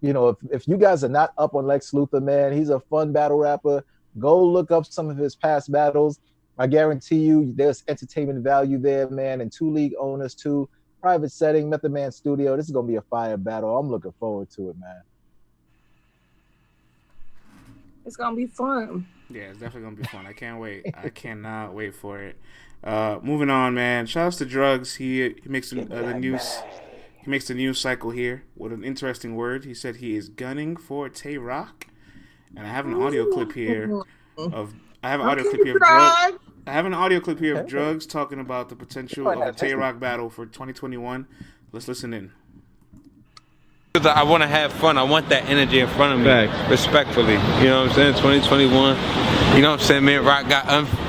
If you guys are not up on Lex Luthor, man, he's a fun battle rapper. Go look up some of his past battles. I guarantee you there's entertainment value there, man. And 2 league owners too. Private setting, Method Man Studio. This is gonna be a fire battle. I'm looking forward to it, man. It's gonna be fun. Yeah, it's definitely gonna be fun. I can't wait. I cannot wait for it. Moving on, man. Shouts to Drugs. He makes the news. He makes the news cycle here with an interesting word. He said he is gunning for Tay Rock, and I have an audio clip here of. I have an audio clip here of Drugs. I have an audio clip here of Drugs talking about the potential of a Tay Rock battle for 2021. Let's listen in. I want to have fun. I want that energy in front of me, respectfully. You know what I'm saying? 2021. You know what I'm saying? Me and Rock got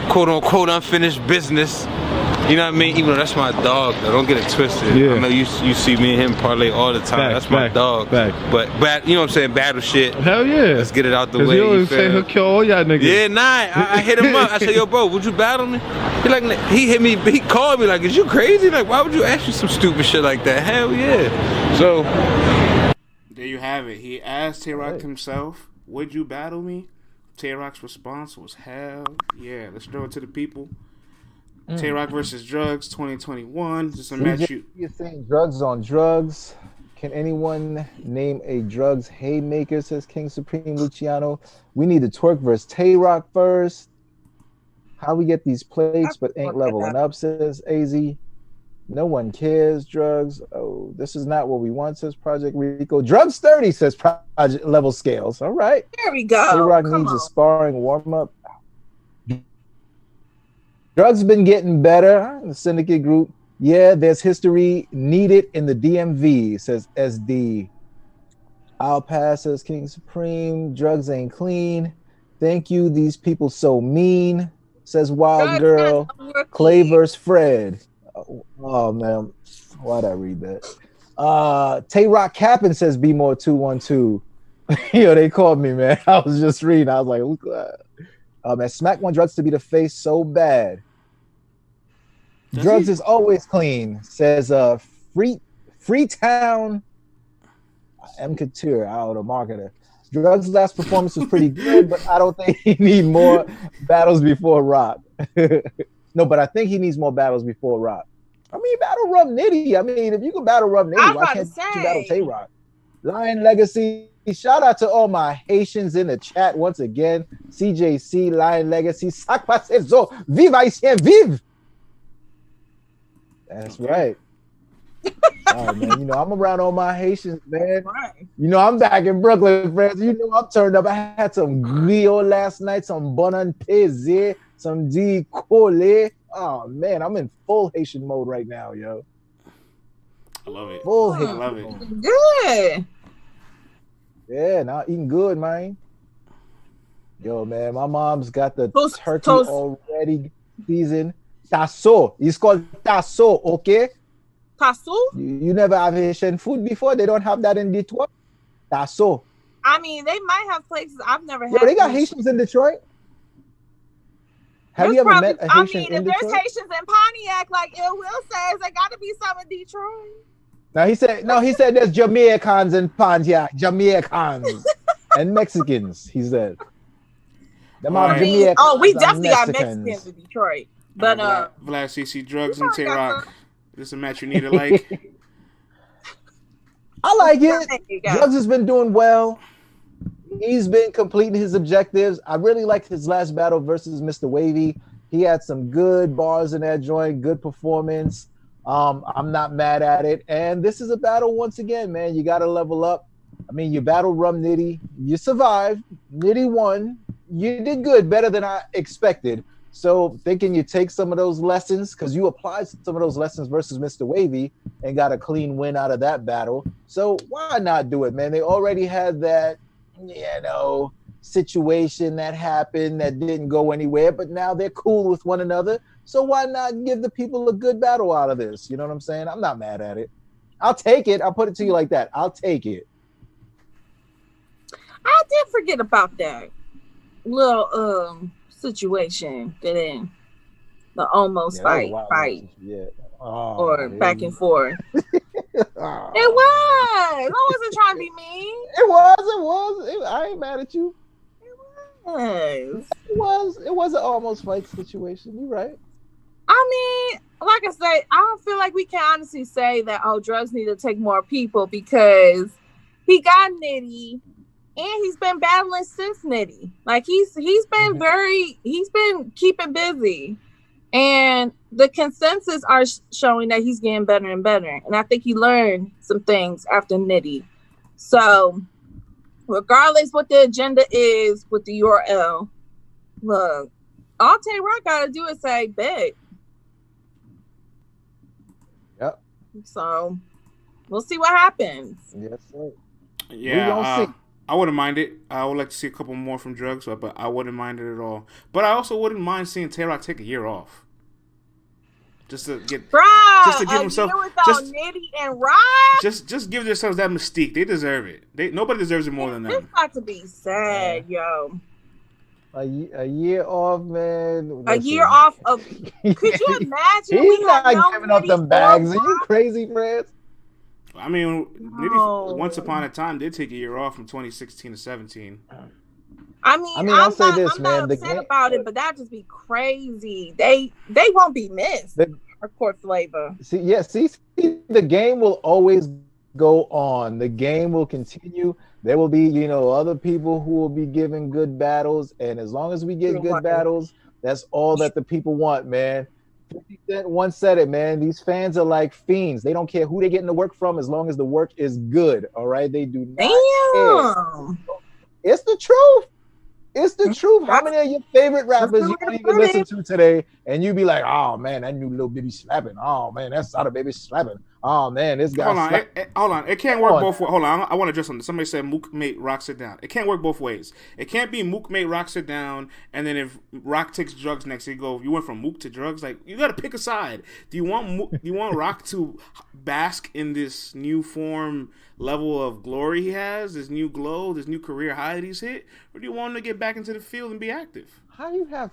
quote unquote unfinished business. You know what I mean? Even though that's my dog, though. Don't get it twisted. Yeah. I know you see me and him parlay all the time. That's my dog. But you know what I'm saying? Battle shit. Hell yeah. Let's get it out the way. He always say he'll kill all y'all niggas. Yeah, nah. I hit him up. I said, yo, bro, would you battle me? He hit me. He called me like, is you crazy? Like, why would you ask me some stupid shit like that? Hell yeah. So there you have it. He asked Tay Rock himself, would you battle me? Tay Rock's response was, hell yeah. Let's throw it to the people. Tay Rock versus Drugs 2021. Just a match You're saying drugs on drugs. Can anyone name a drugs haymaker, says King Supreme Luciano. We need to twerk versus Tay Rock first. How we get these plates but ain't leveling up, says AZ. No one cares, Drugs. Oh, this is not what we want, says Project Rico. Drugs 30, says Project Level Scales. All right. There we go. Tay Rock needs a sparring warm-up. Drugs been getting better. The Syndicate Group. Yeah, there's history needed in the DMV, says SD. I'll pass, says King Supreme. Drugs ain't clean. Thank you. These people so mean, says Wild Girl. Clay versus Fred. Oh man, why'd I read that? Tay Rock Cappin, says Be More 212. They called me, man. I was just reading. I was like, who's glad? Man, Smack want Drugs to be the face so bad. Drugs is always clean, says Freetown M. Couture, the marketer. Drugs' last performance was pretty good, but I don't think he need more battles before Rock. No, but I think he needs more battles before Rock. I mean, battle Rough Nitty. I mean, if you can battle Rough Nitty, why can't you battle Tay Rock? Lion Legacy. Shout out to all my Haitians in the chat once again. CJC, Lion Legacy, Sac Pasezo, Vive Haïtien, vive! That's Okay. right. All right, man. You know, I'm around all my Haitians, man. Right. You know, I'm back in Brooklyn, friends. You know, I'm turned up. I had some griot last night, some bon peze, some di cole. Oh, man, I'm in full Haitian mode right now, yo. I love it. Full I Haitian love it. mode. Good. Yeah, now eating good, man. Yo, man, my mom's got the Toast, turkey toast. already seasoned. Tasso. It's called tasso, okay? Tasu? You never have Haitian food before? They don't have that in Detroit? Tasso. I mean, they might have places I've never Yo, had. they got Haitians in Detroit? Have There's you ever probably- met a Haitian if in there's Detroit? Haitians in Pontiac, like Ill Will says, there got to be some in Detroit. Now he said there's Jamaicans in Pontiac, Jamaicans and Mexicans, he said. Them All have right. Jamaicans We and definitely got Mexicans. Mexicans in Detroit. But Vlad CC Drugs we and Tay probably got Rock. This is a match you need to like. I like There it. you go. Drugs has been doing well. He's been completing his objectives. I really liked his last battle versus Mr. Wavy. He had some good bars in that joint, good performance. I'm not mad at it. And this is a battle once again, man. You got to level up. I mean, you battled Rum Nitty. You survived. Nitty won. You did good, better than I expected. So thinking you take some of those lessons, because you applied some of those lessons versus Mr. Wavy and got a clean win out of that battle. So why not do it, man? They already had that, situation that happened that didn't go anywhere, but now they're cool with one another. So why not give the people a good battle out of this? You know what I'm saying? I'm not mad at it. I'll take it. I'll put it to you like that. I'll take it. I did forget about that little situation that in the almost fight. Yeah. Or back and forth. Oh, It was. I wasn't trying to be mean. It was. I ain't mad at you. Yes. It was an almost fight situation. You're right. I mean, like I say, I don't feel like we can honestly say that Drugs need to take more people because he got Nitty and he's been battling since Nitty. Like he's been he's been keeping busy. And the consensus are showing that he's getting better and better. And I think he learned some things after Nitty. So regardless what the agenda is with the URL, look, all Tay Rock gotta do is say bet. Yep. So we'll see what happens. Yes, sir. Yeah, I wouldn't mind it. I would like to see a couple more from Drugs, but I wouldn't mind it at all. But I also wouldn't mind seeing Tay Rock take a year off. Just to give himself Nitty and Rock. Just give themselves that mystique. They deserve it. Nobody deserves it more than This them. got to be sad, yo. A year off, man. A year off of. Could you imagine? He's not giving up them bags. Are you crazy, Fred? I mean, Nitty once upon a time did take a year off from 2016 to 17. I mean, I'll say this, I'm man. not upset about it, but that'd just be crazy. They won't be missed. Of course, Flavor. See, the game will always go on. The game will continue. There will be, other people who will be giving good battles, and as long as we get good battles, that's all that the people want, man. 50 Cent once said it, man. These fans are like fiends. They don't care who they're getting the work from as long as the work is good. All right, they do not care. It's the truth. It's the truth. How many of your favorite rappers you don't even listen to today, and you be like, "Oh man, that new little baby slapping. Oh man, that Sada baby slapping. Oh man, this guy." Hold on. It can't work both ways. Hold on. I want to address something. Somebody said Mook made Rock sit down. It can't work both ways. It can't be Mook made Rock sit down, and then if Rock takes drugs next, you went from Mook to drugs. Like you got to pick a side. Do you want Rock to bask in this new form level of glory he has, this new glow, this new career high that he's hit, or do you want him to get back into the field and be active? How do you have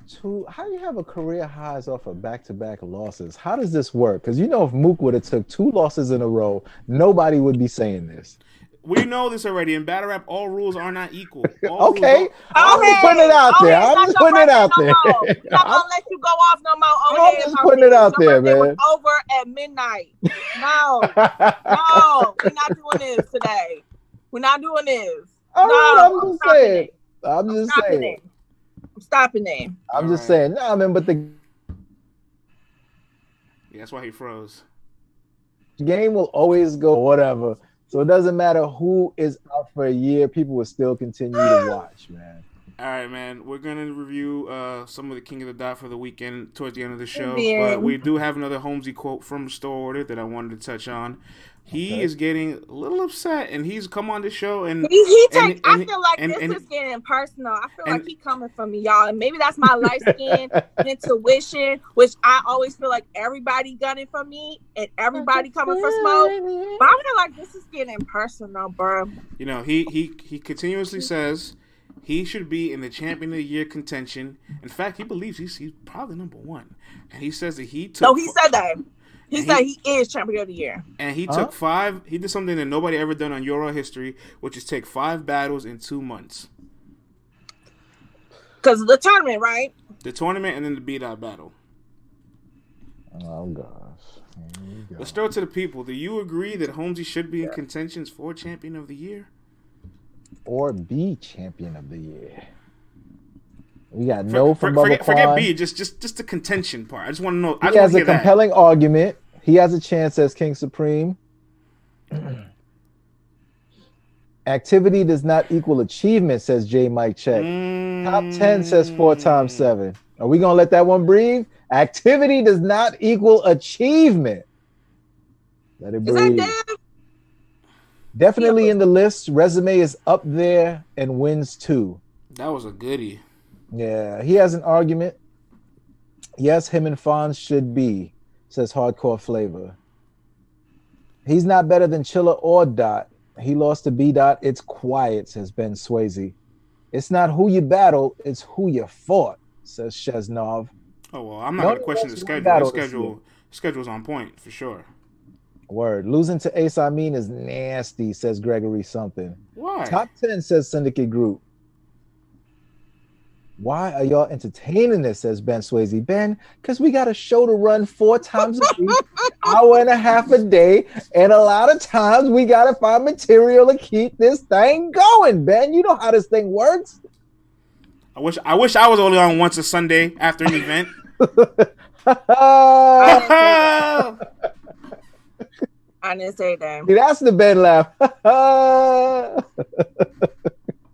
a career highs off of back-to-back losses? How does this work? Because if Mook would have took 2 losses in a row, nobody would be saying this. We know this already. In battle rap, all rules are not equal. Okay. I'm putting it out there. I'm just putting it out there. I'm not gonna let you go off no more. I'm just putting it out there, man. It was over at midnight. No, we're not doing this today. We're not doing this. All right, I'm just saying. I'm stopping there. I'm just saying. No, man, but Yeah, that's why he froze. Game will always go whatever. So it doesn't matter who is out for a year. People will still continue to watch, man. All right, man. We're going to review some of the King of the Dot for the weekend towards the end of the show. Yeah. But we do have another Holmesy quote from Store Order that I wanted to touch on. He is getting a little upset, and he's come on the show. And I feel like this is getting personal. I feel like he coming for me, y'all. And maybe that's my light skin intuition, which I always feel like everybody gunning for me and everybody coming for smoke. But I feel like this is getting personal, bro. You know, he continuously says he should be in the Champion of the Year contention. In fact, he believes he's probably number one. And he says that he took... No, he said that. He said he is Champion of the Year. And he took 5... He did something that nobody ever done on Euro history, which is take 5 battles in 2 months. Because of the tournament, right? The tournament and then the B-Dot battle. Oh, gosh. Let's throw it to the people. Do you agree that Holmesy should be in contentions for Champion of the Year? Or be Champion of the Year? We got no from Bubba Quan. Forget B, just the contention part. I just want to know. He has a compelling argument. He has a chance as King Supreme. Activity does not equal achievement, says J. Mike Check. Top 10 says 4 times 7. Are we going to let that one breathe? Activity does not equal achievement. Let it breathe. Definitely in the list. Resume is up there and wins 2. That was a goodie. Yeah, he has an argument. Yes, him and Fonz should be, says Hardcore Flavor. He's not better than Chilla or Dot. He lost to B Dot. It's quiet, says Ben Swayze. It's not who you battle, it's who you fought, says Sheznov. Oh, well, I'm not going to question the schedule. The schedule's on point, for sure. Word. Losing to Ace Amin is nasty, says Gregory something. Why? Top 10, says Syndicate Group. Why are y'all entertaining this, says Ben Swayze. Ben, because we got a show to run 4 times a week, hour and a half a day, and a lot of times we got to find material to keep this thing going, Ben. You know how this thing works. I wish I was only on once a Sunday after an event. I didn't say that. See, that's the Ben laugh.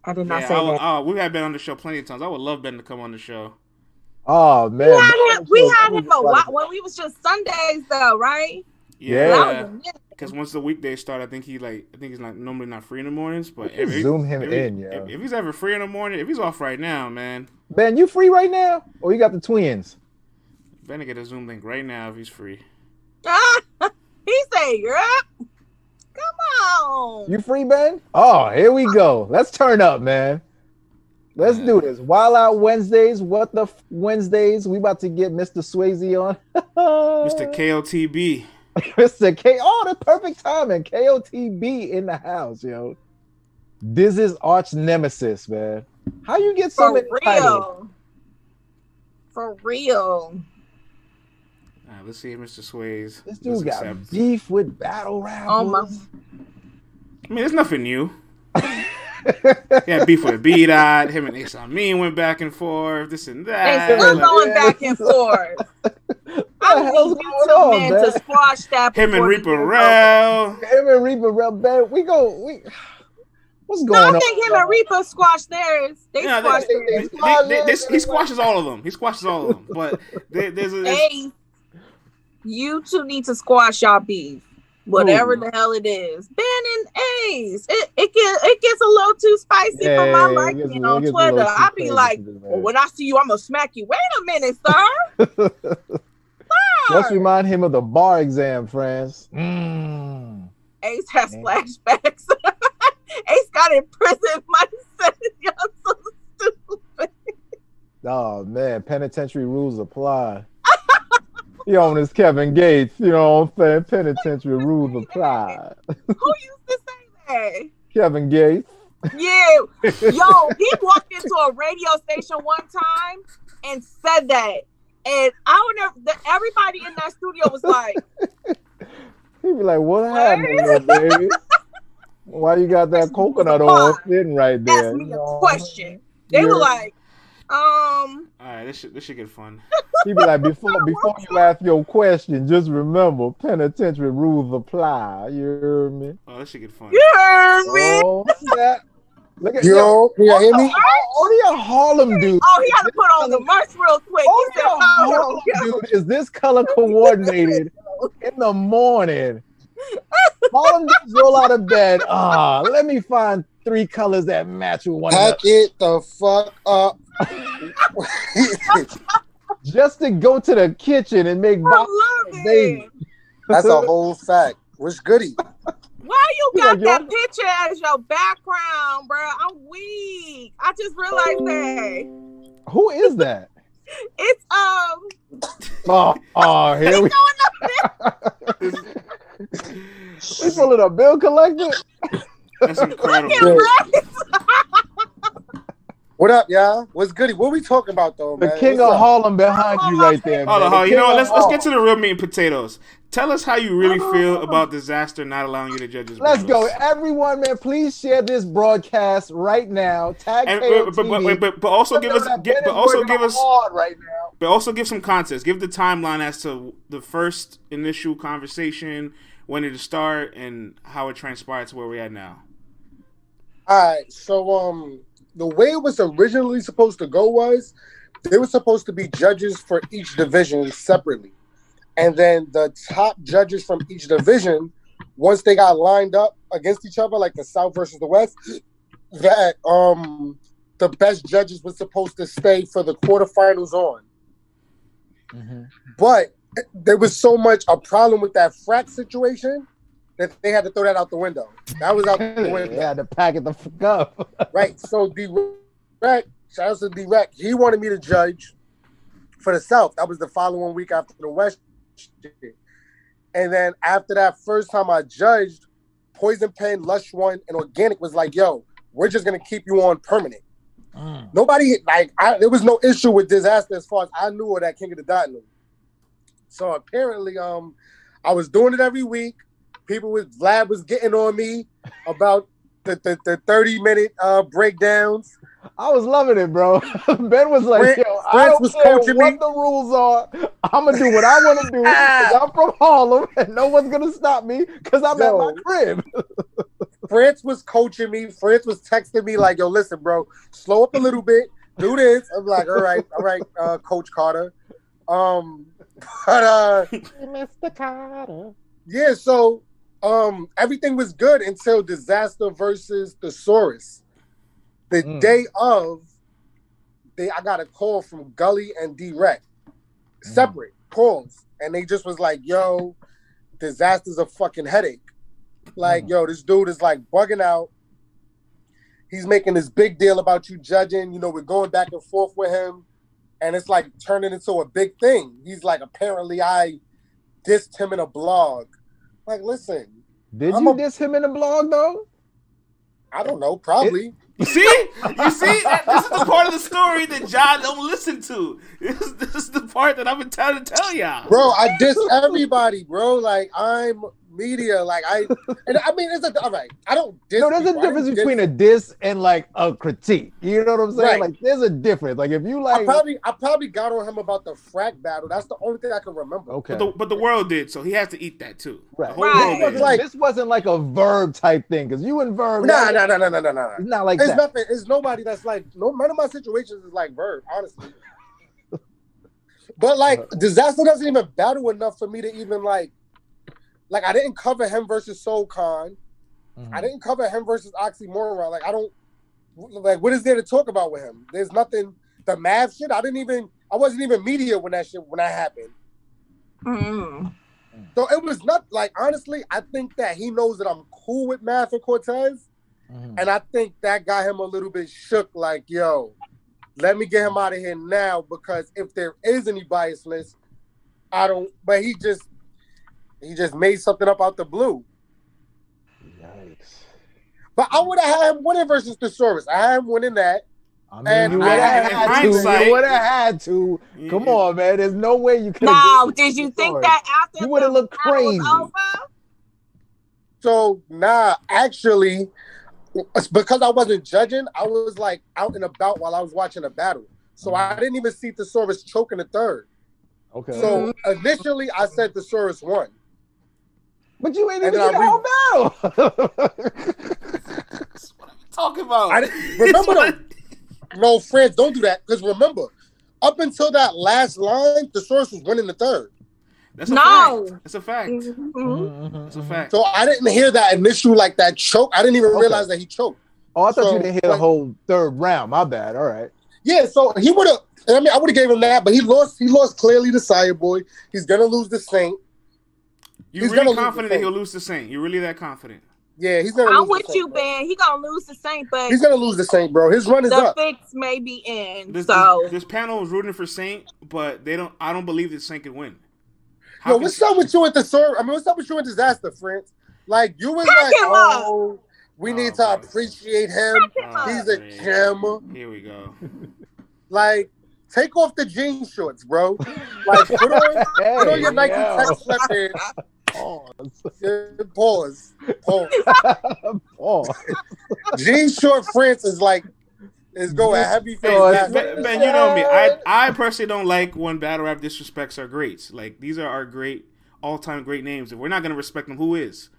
I did not say that. Oh, we have been on the show plenty of times. I would love Ben to come on the show. Oh man, we had him a lot when we was just Sundays though, right? Yeah. Because once the weekdays start, I think he's normally not free in the mornings. But zoom him in, yeah. If he's ever free in the morning, if he's off right now, man. Ben, you free right now, or you got the twins? Ben, get a Zoom link right now if he's free. He say, "You're up." Come on. You free, Ben? Oh, here we go. Let's turn up, man. Let's do this. Wild Out Wednesdays. What the Wednesdays? We about to get Mr. Swayze on. Mr. KOTB. Mr. K. Oh, the perfect timing. KOTB in the house, yo. This is arch nemesis, man. How you get so many titles? For real. Let's see, Mr. Swayze. This dude got beef with battle rappers. Almost. I mean, it's nothing new. Yeah, beef with B-Dot. Him and Ace Amin went back and forth. This and that. They still going back and forth. I need YouTube man to squash that. Him and Reaper Rel. What's going on? I think him and Reaper squashed theirs. He squashes all of them. He squashes all of them. But there's a... You two need to squash y'all beef, whatever the hell it is. Ben and Ace, it gets a little too spicy for my liking on Twitter. I be like, well, when I see you, I'm gonna smack you. Wait a minute, sir. Let's remind him of the bar exam, friends. Ace has flashbacks. Ace got in prison. Y'all so stupid. Oh man, penitentiary rules apply. He on his Kevin Gates, you know what I'm saying? Penitentiary rules apply. Who used to say that? Kevin Gates. Yeah. Yo, he walked into a radio station one time and said that. And I don't know, everybody in that studio was like... He'd be like, what happened, little baby? Why you got that coconut oil sitting right there? Ask me a question. They were like, All right, this should get fun. He be like, before you ask your question, just remember penitentiary rules apply. You hear me? Oh, this should get fun. You heard me. Oh snap! Look at Yo, can you hear me? only a Harlem dude. Oh, he had to put on the merch real quick. He Only said, a Harlem dude is this color coordinated in the morning. Harlem dudes roll out of bed. Let me find 3 colors that match with one another. Pack it the fuck up. Just to go to the kitchen and make I love it. That's a whole fact. What's goody? Why you got Like, that picture as your background, bro? I'm weak. I just realized that. Who is that? It's Here we We pulling a bill collector. That's incredible. What up, y'all? What's goody? What we talking about, though, The man? king What's of up? Harlem behind you right there. Hold man. on. You know what? Let's King get of to the real meat and potatoes. Tell us how you really feel about Disaster not allowing you to judge his Let's battles. go, everyone, man! Please share this broadcast right now. Tag And, KOTV. but also give us hard right now. But also give some context. Give the timeline as to the first initial conversation, when did it start, and how it transpired to where we're at now. All right, so the way it was originally supposed to go was they were supposed to be judges for each division separately. And then the top judges from each division, once they got lined up against each other, like the South versus the West, that the best judges were supposed to stay for the quarterfinals on. Mm-hmm. But there was so much a problem with that frack situation that they had to throw that out the window. That was out the window. They had to pack it the fuck up. Right. So D-Rec, shout out to D-Rec, he wanted me to judge for the South. That was the following week after the West. And then after that first time I judged, Poison Pen, Lush One, and Organic was like, yo, we're just going to keep you on permanent. Nobody, there was no issue with Disaster as far as I knew, or that King of the Dot knew. So apparently, I was doing it every week. Vlad was getting on me about the 30-minute breakdowns. I was loving it, bro. Ben was like, yo, I don't care what the rules are. I'm going to do what I want to do because I'm from Harlem and no one's going to stop me because I'm at my crib. France was coaching me. France was texting me like, yo, listen, bro, slow up a little bit. Do this. I'm like, all right, Coach Carter. Mr. Carter. Yeah, so everything was good until Disaster versus Thesaurus. The day of, I got a call from Gully and D-Rec. Separate calls. And they just was like, yo, Disaster's a fucking headache. Like, yo, this dude is like bugging out. He's making this big deal about you judging. You know, we're going back and forth with him. And it's like turning into a big thing. He's like, apparently I dissed him in a blog. Like, listen. Did you diss him in a blog, though? I don't know, probably. You see? This is the part of the story that John don't listen to. This is the part that I've been trying to tell y'all. Bro, I diss everybody, bro. Like, I'm media. Like, all right. I don't diss. No, there's a difference between a diss and like a critique. You know what I'm saying? Right. Like, there's a difference. Like, if you like, I probably got on him about the frack battle. That's the only thing I can remember. Okay, but the world did, so he has to eat that too. Right. The whole world did. This wasn't like a verb type thing because you and verb. Nah. It's not like it's that. Nothing. It's nobody that's like. None of my situations is like verb, honestly. But like, Disaster doesn't even battle enough for me to even like I didn't cover him versus Soul Khan. I didn't cover him versus Oxymoron. Like, I don't like, what is there to talk about with him? There's nothing. The math shit, I wasn't even media when that happened. So it was not like, honestly, I think that he knows that I'm cool with Math and Cortez. And I think that got him a little bit shook, like, yo, let me get him out of here now, because if there is any bias list, but he just made something up out the blue. Yikes. But I would have had him winning versus Thesaurus. I had him winning that. I mean, you would have had to. Come on, man. There's no way you could. No, did you think that after you would have looked crazy? So, actually, it's because I wasn't judging. I was like out and about while I was watching the battle. So I didn't even see Thesaurus choke in the third. Okay. So initially I said Thesaurus won. But you ain't even get the whole battle. What are you talking about? Remember though? No, friends, don't do that. Because remember, up until that last line, Thesaurus was winning the third. That's a fact. That's a fact. That's a fact. So I didn't hear that initial like that choke. I didn't even realize that he choked. Oh, I thought you didn't hear the whole third round. My bad. All right. Yeah, so he would have. I mean, I would have gave him that, but he lost. He lost clearly to Sire Boy. He's gonna lose the Saint. You're really confident that he'll lose the Saint. You're really that confident? Yeah, he's gonna. I'm with you, Ben. He gonna lose the Saint, but he's gonna lose the Saint, bro. His run is up. The fix may be in. This panel is rooting for Saint, but they don't. I don't believe that Saint can win. Yo, what's up with you at the Thesaurus? I mean, what's up with you in Disaster, friends? Like you was like, oh, we need to appreciate him. He's a gem. Here we go. Like, take off the jean shorts, bro. Like, put on your Nike Tech sweatpants. Pause. Jean short France is going heavy face. Ben, you know me. I personally don't like when battle rap disrespects our greats. Like, these are our great, all-time great names. If we're not going to respect them, who is?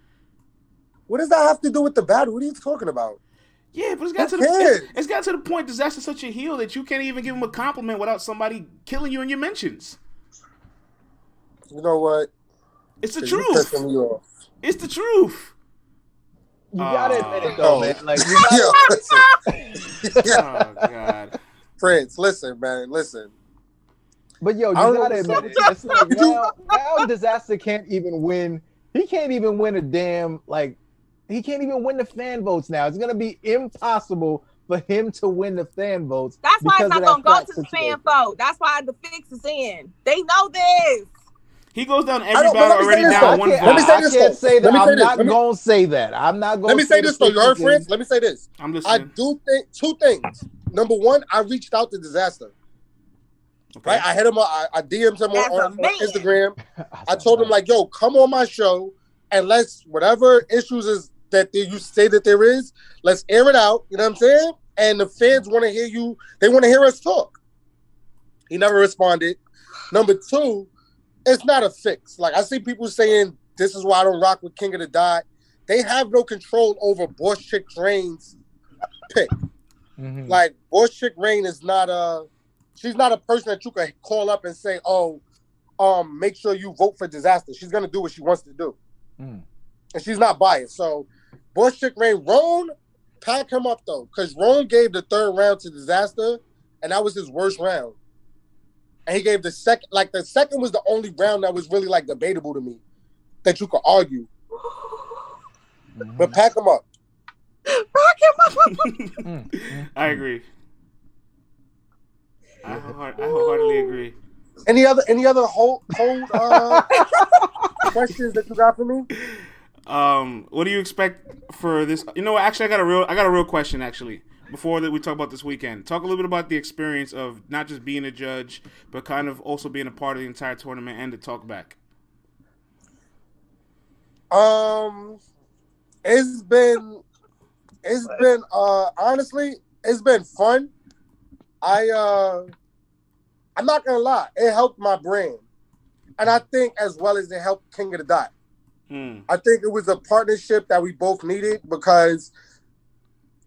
What does that have to do with the battle? What are you talking about? Yeah, but it's got to the point Disaster's such a heel that you can't even give him a compliment without somebody killing you in your mentions. You know what? It's the truth. It's the truth. You gotta admit it though, man. Like, you gotta... Oh God, Prince, listen, man, listen. But yo, you gotta admit it. It's like now Disaster can't even win. He can't even win a damn He can't even win the fan votes now. It's gonna be impossible for him to win the fan votes. That's why it's not gonna go to the fan vote. That's why the fix is in. They know this. He goes down every battle already down one vote. Let me say this. I can't say that. I'm not going to say that. I'm not going to Let me say this, though. You heard, friends? Let me say this. I'm listening. I do think two things. Number one, I reached out to Disaster. Okay. Right? I hit him up. I DM'd him on Instagram. I told him, like, yo, come on my show and let's, whatever issues is that you say that there is, let's air it out. You know what I'm saying? And the fans want to hear you. They want to hear us talk. He never responded. Number two, it's not a fix. Like, I see people saying, this is why I don't rock with King of the Dot. They have no control over Boss Chick Rain's pick. Mm-hmm. Like, Boss Chick Rain is not she's not a person that you can call up and say, oh, make sure you vote for Disaster. She's going to do what she wants to do. Mm. And she's not biased. So, Boss Chick Rain, Roan, pack him up, though. Because Roan gave the third round to Disaster, and that was his worst round. And he gave the second, the second was the only round that was really debatable to me, that you could argue. Mm-hmm. But pack him up. I agree. I wholeheartedly agree. Any other cold questions that you got for me? What do you expect for this? You know, actually, I got a real question. Actually, before that, we talk about this weekend. Talk a little bit about the experience of not just being a judge, but kind of also being a part of the entire tournament and the talk back. It's been honestly, it's been fun. I'm not gonna lie, it helped my brand, and I think as well as it helped King of the Dot. I think it was a partnership that we both needed because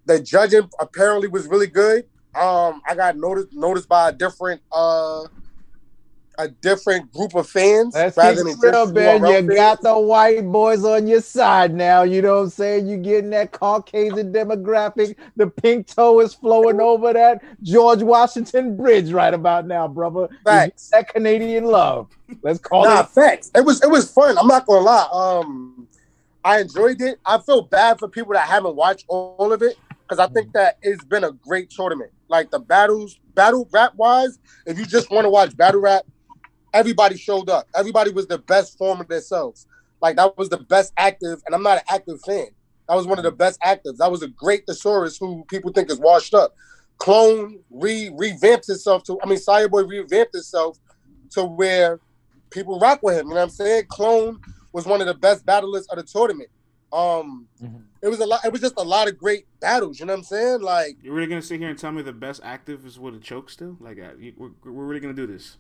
the judging apparently was really good. I got noticed by a different group of fans. Let's keep it real, man. You got the white boys on your side now. You know what I'm saying? You getting that Caucasian demographic. The pink toe is flowing over that George Washington Bridge right about now, brother. Facts. That Canadian love. Let's call it. Facts. It was fun. I'm not gonna lie. I enjoyed it. I feel bad for people that haven't watched all of it because I think that it's been a great tournament. Like the battle rap wise, if you just want to watch battle rap, everybody showed up. Everybody was the best form of themselves. Like, that was the best active, and I'm not an active fan. That was one of the best actives. That was a great thesaurus who people think is washed up. Clone revamped himself Sire Boy revamped himself to where people rock with him. You know what I'm saying? Clone was one of the best battlers of the tournament. It was a lot. It was just a lot of great battles. You know what I'm saying? Like, you're really gonna sit here and tell me the best active is with a choke still? Like, we're really gonna do this?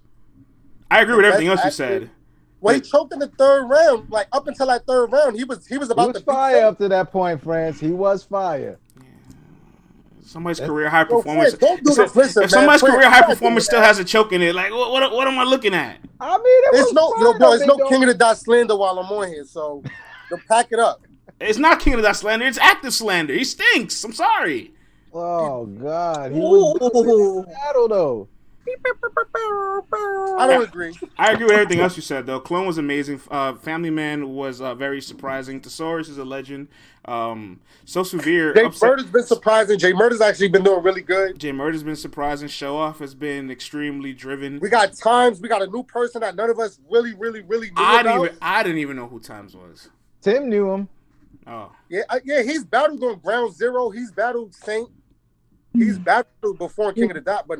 I agree with everything else you said. Well, he choked in the third round. Like up until that third round, he was about to fire up to that point, France. He was fire. Somebody's career high performance. Don't do this. Listen, if somebody's career high performance still has a choke in it, like what am I looking at? I mean, it's no King of the Dot slander while I'm on here, so pack it up. It's not King of the Dot slander. It's active slander. He stinks. I'm sorry. Oh God, he was in battle though. I don't agree. I agree with everything else you said, though. Clone was amazing. Family Man was very surprising. Thesaurus is a legend. So severe. Jay Murder's been surprising. Jay Murder's actually been doing really good. Jay Murder's been surprising. Show Off has been extremely driven. We got Times. We got a new person that none of us really knew about. I didn't even know who Times was. Tim knew him. Oh. Yeah. He's battled on Ground Zero. He's battled Saint. He's battled before King of the Dot, but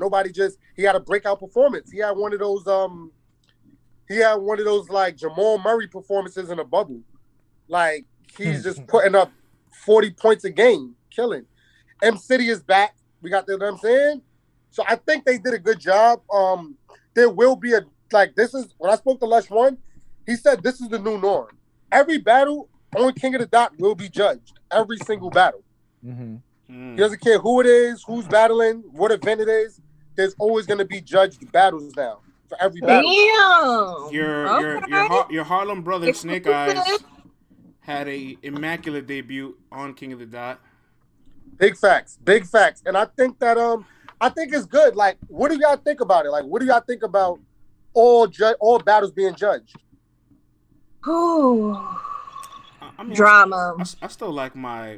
he had a breakout performance. He had one of those like Jamal Murray performances in a bubble. Like he's just putting up 40 points a game, killing. M City is back. We got the, you know what I'm saying? So I think they did a good job. There will be this is when I spoke to Les One, he said this is the new norm. Every battle on King of the Dot will be judged. Every single battle. Mm-hmm. He doesn't care who it is, who's battling, what event it is. There's always going to be judged battles now for every battle. Damn. Your Harlem brother Snake Eyes had a immaculate debut on King of the Dot. Big facts. And I think that I think it's good. Like, what do y'all think about it? Like, what do y'all think about all battles being judged? Drama. I still like my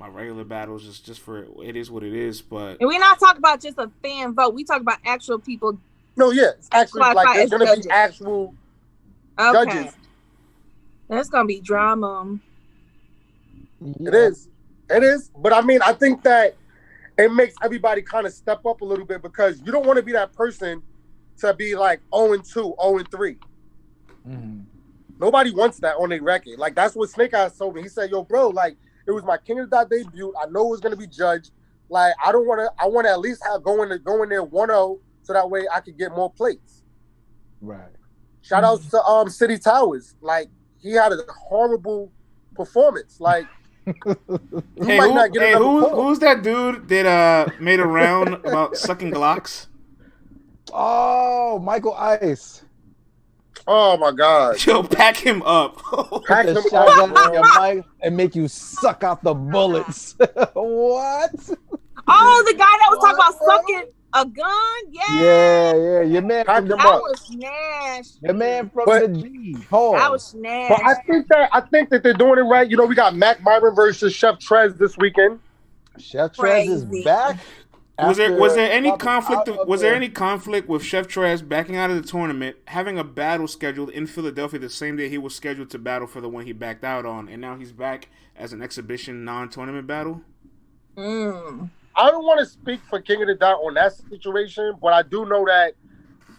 regular battles just for it is what it is, but and we're not talking about just a fan vote. We talk about actual people. No, yeah, it's actually like there's gonna be actual judges. There's gonna be drama. Yeah. It is. But I mean, I think that it makes everybody kind of step up a little bit because you don't want to be that person to be like 0-2, 0-3. Mm-hmm. Nobody wants that on their record. Like that's what Snake Eyes told me. He said, "Yo, bro, like." It was my King of the Dot debut. I know it was going to be judged. Like, I want to at least go in there 1-0 so that way I could get more plates. Right. Shout out to City Towers. Like, he had a horrible performance. Like, who's that dude that made a round about sucking Glocks? Oh, Michael Ice. Oh my God! Yo, pack him up. Pack him up in your mic and make you suck out the bullets. What? Oh, the guy that was talking about sucking a gun. Yeah. Your man from the was Nash. Your man from the G. That was Nash. But I think that they're doing it right. You know, we got Mac Myron versus Chef Trez this weekend. Chef Trez is back. Was there any conflict? Was there any conflict with Chef Trez backing out of the tournament, having a battle scheduled in Philadelphia the same day he was scheduled to battle for the one he backed out on, and now he's back as an exhibition non-tournament battle? I don't want to speak for King of the Dot on that situation, but I do know that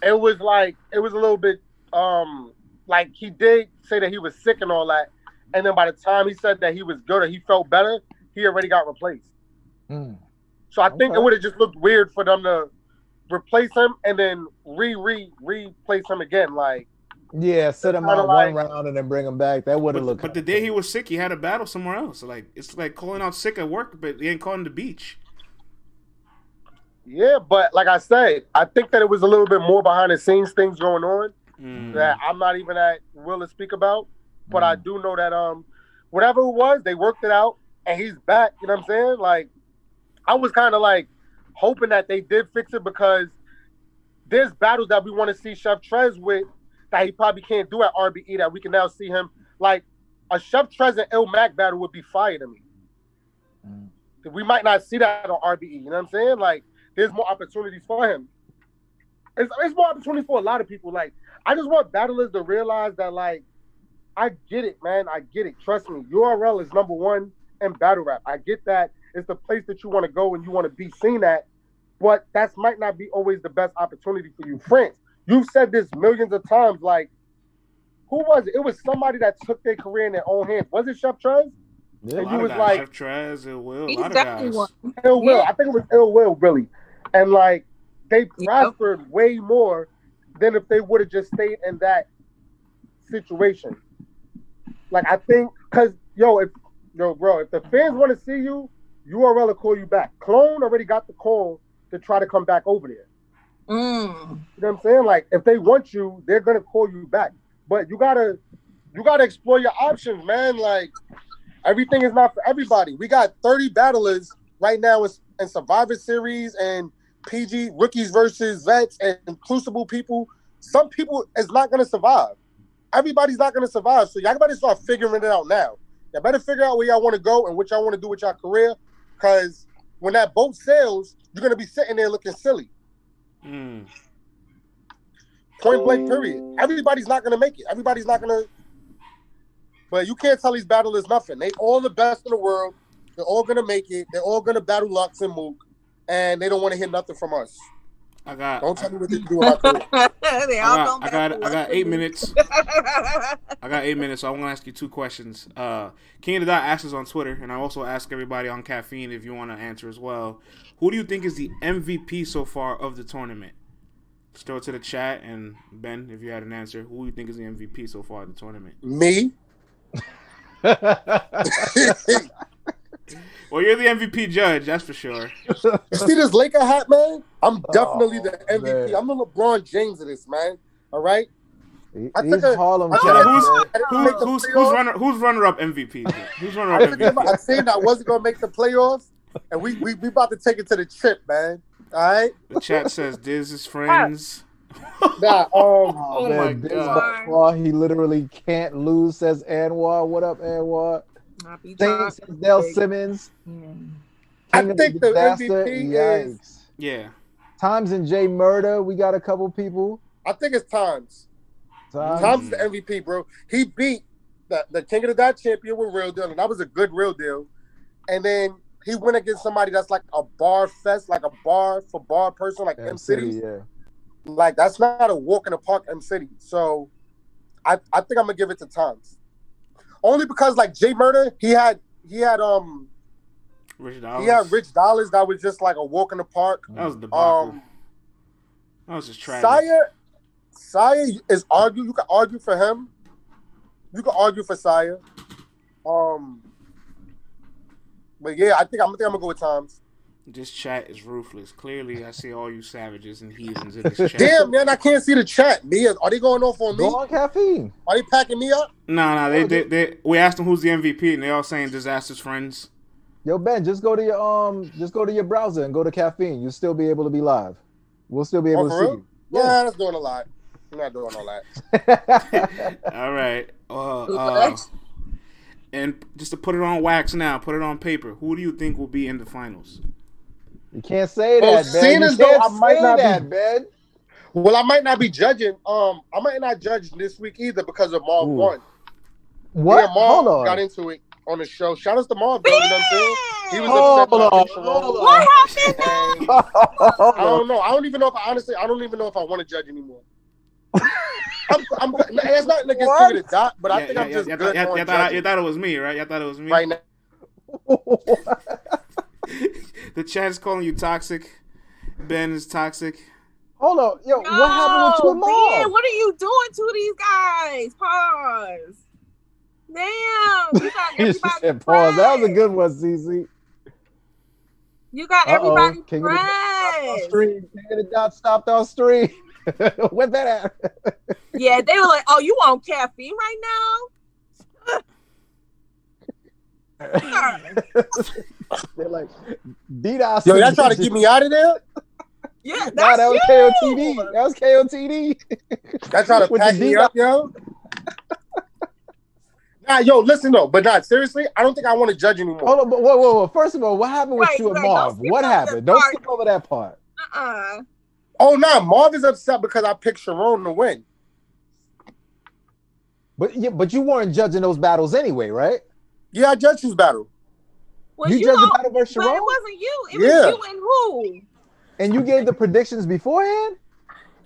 it was a little bit like he did say that he was sick and all that, and then by the time he said that he was good or he felt better, he already got replaced. So I think it would have just looked weird for them to replace him and then replace him again. Like, yeah, sit him out one round and then bring him back. That would have looked. But the day he was sick, he had a battle somewhere else. Like it's like calling out sick at work, but he ain't calling the beach. Yeah, but like I said, I think that it was a little bit more behind the scenes things going on that I'm not even at will to speak about. But I do know that whatever it was, they worked it out and he's back. You know what I'm saying? Like. I was kind of like hoping that they did fix it because there's battles that we want to see Chef Trez with that he probably can't do at RBE that we can now see him. Like a Chef Trez and Il Mac battle would be fire to me. We might not see that on RBE. You know what I'm saying? Like there's more opportunities for him. It's more opportunity for a lot of people. Like I just want battlers to realize that like I get it, man. I get it. Trust me. URL is number one in battle rap. I get that. It's the place that you want to go and you want to be seen at, but that might not be always the best opportunity for you. France, you've said this millions of times, like, who was it? It was somebody that took their career in their own hands. Was it Chef Trez? Yeah. And you was like, Chef Trez, Ill Will, a He's lot of definitely guys. one. Ill Will. Yeah. I think it was Ill Will, really. And like they prospered way more than if they would have just stayed in that situation. Like I think, cause bro, if the fans want to see you, URL will call you back. Clone already got the call to try to come back over there. You know what I'm saying? Like if they want you, they're gonna call you back. But you gotta explore your options, man. Like everything is not for everybody. We got 30 battlers right now in Survivor Series and PG rookies versus vets and crucible people. Some people is not gonna survive. Everybody's not gonna survive. So y'all better start figuring it out now. Y'all better figure out where y'all want to go and what y'all want to do with your career. Cause when that boat sails, you're gonna be sitting there looking silly. Point blank, period. Everybody's not gonna make it. Everybody's not gonna. But you can't tell these battlers nothing. They all the best in the world. They're all gonna make it. They're all gonna battle Lux and Mook, and they don't want to hear nothing from us. Don't tell me what to do about career. I got 8 minutes. I got 8 minutes, so I'm gonna ask you 2 questions. King of the Dot asks us on Twitter, and I also ask everybody on Caffeine if you want to answer as well. Who do you think is the MVP so far of the tournament? Just throw it to the chat, and Ben, if you had an answer, who do you think is the MVP so far of the tournament? Me. Well, you're the MVP judge, that's for sure. You see this Laker hat, man? I'm definitely the MVP. Man. I'm the LeBron James of this, man. All right. He's Harlem. Who's runner up MVP? Who's runner up MVP? I said I wasn't gonna make the playoffs, and we about to take it to the trip, man. All right. The chat says Diz is friends. Nah, oh my God. He literally can't lose, says Anwar. What up, Anwar? Says Dale Simmons. I think the MVP is Times and Jay Murder. We got a couple people. I think it's Times. Times is the MVP, bro. He beat the King of the Dot champion with Real Deal, and that was a good Real Deal. And then he went against somebody that's like a bar fest, like a bar for bar person, like M City. Yeah. Like that's not a walk in the park, M City. So I think I'm gonna give it to Times. Only because like Jay Murder, he had Rich Dollars. He had Rich Dollars that was just like a walk in the park. That was debacle. That was just tragic. Saya is argue. You can argue for him. You can argue for Saya. But yeah, I think I'm gonna go with Times. This chat is ruthless. Clearly, I see all you savages and heathens in this chat. Damn, man, I can't see the chat. Are they going off on me? Go on Caffeine. Are they packing me up? No. We asked them who's the MVP, and they all saying Disaster's friends. Yo, Ben, just go to your browser and go to Caffeine. You'll still be able to be live. We'll still be able to see you. Yeah, that's doing a lot. I'm not doing all that. All right. And just to put it on wax now, put it on paper. Who do you think will be in the finals? You can't say that, Ben. You can't say that, Ben. Well, I might not be judging. I might not judge this week either because of Marv won. What? Yeah, Marv Hold on. got into it on the show. Shout out to Marv, though, you know what I'm saying? He was upset. What happened? I don't know. I don't even know if I want to judge anymore. It's not against King of the Dot, but I think I'm just good on judging. You thought it was me, right? You thought it was me? Right now. The chat's calling you toxic. Ben is toxic. Hold on. Yo, what happened with you and Marv? Man, what are you doing to these guys? Pause. Damn. You got everybody pause. That was a good one, CC. You got everybody King pressed. King of the Dot stopped on stream. Where's that at? Yeah, they were like, oh, you on Caffeine right now? They're like, DDoS. Yo, y'all trying to get me out of there? Yeah, that was KOTD. That was KOTD. Y'all trying to pack me up, yo? Nah, yo, listen though, but not seriously. I don't think I want to judge anymore. Hold on, but whoa. First of all, what happened with you and Marv? What happened? Don't skip over that part. Oh, no, Marv is upset because I picked Sharon to win. But you weren't judging those battles anyway, right? Yeah, I judged his battle. You judged the battle versus Sharon? But it wasn't you. It was you and who? And you gave the predictions beforehand?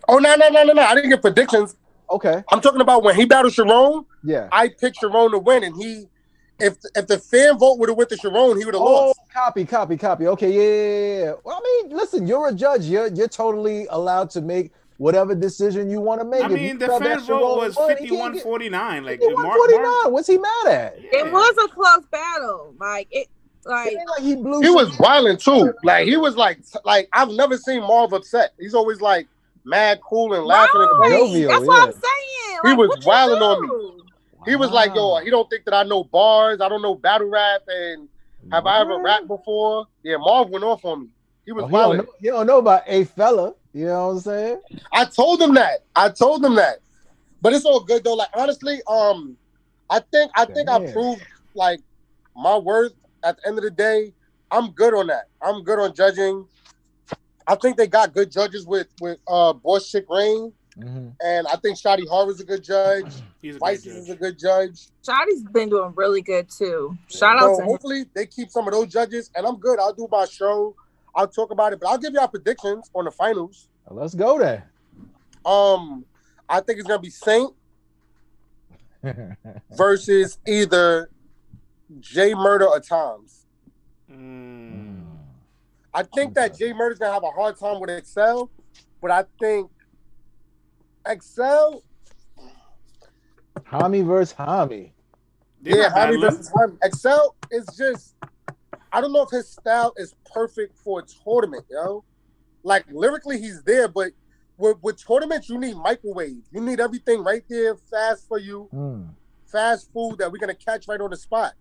Oh, no. I didn't get predictions. Okay. I'm talking about when he battled Sharon. Yeah. I picked Sharon to win, and if the fan vote would have went to Sharon, he would have lost. Copy. Okay, yeah. Well, I mean, listen, you're a judge. You're totally allowed to make whatever decision you want to make. I mean, the fan vote was 51-49. Like 51-49. What's he mad at? Yeah. It was a close battle. Like he blew. He was wilding too. Like he was like I've never seen Marv upset. He's always like mad, cool, and laughing. Right. That's what I'm saying. He like, was wilding on me. He was like, yo, he don't think that I know bars. I don't know battle rap. And have I ever rapped before? Yeah, Marv went off on me. He was wilding. You don't know about A Fella. You know what I'm saying? I told him that. But it's all good though. Like honestly, I think I proved like my worth at the end of the day. I'm good on that. I'm good on judging. I think they got good judges with Boss Chick Rain. Mm-hmm. And I think Shotty Harvey's a good judge. Vices is a good judge. Shotty's been doing really good too. Shout out to him. Hopefully they keep some of those judges, and I'm good. I'll do my show. I'll talk about it, but I'll give y'all predictions on the finals. Let's go then. I think it's gonna be Saint versus either Jay Murder or Toms. I think that Jay Murder's gonna have a hard time with Excel, but I think Excel. Hami versus Hami. Yeah, Hami versus Hami. Excel is just, I don't know if his style is perfect for a tournament, yo. Like, lyrically, he's there, but with tournaments, you need microwave. You need everything right there, fast for you. Fast food that we're going to catch right on the spot.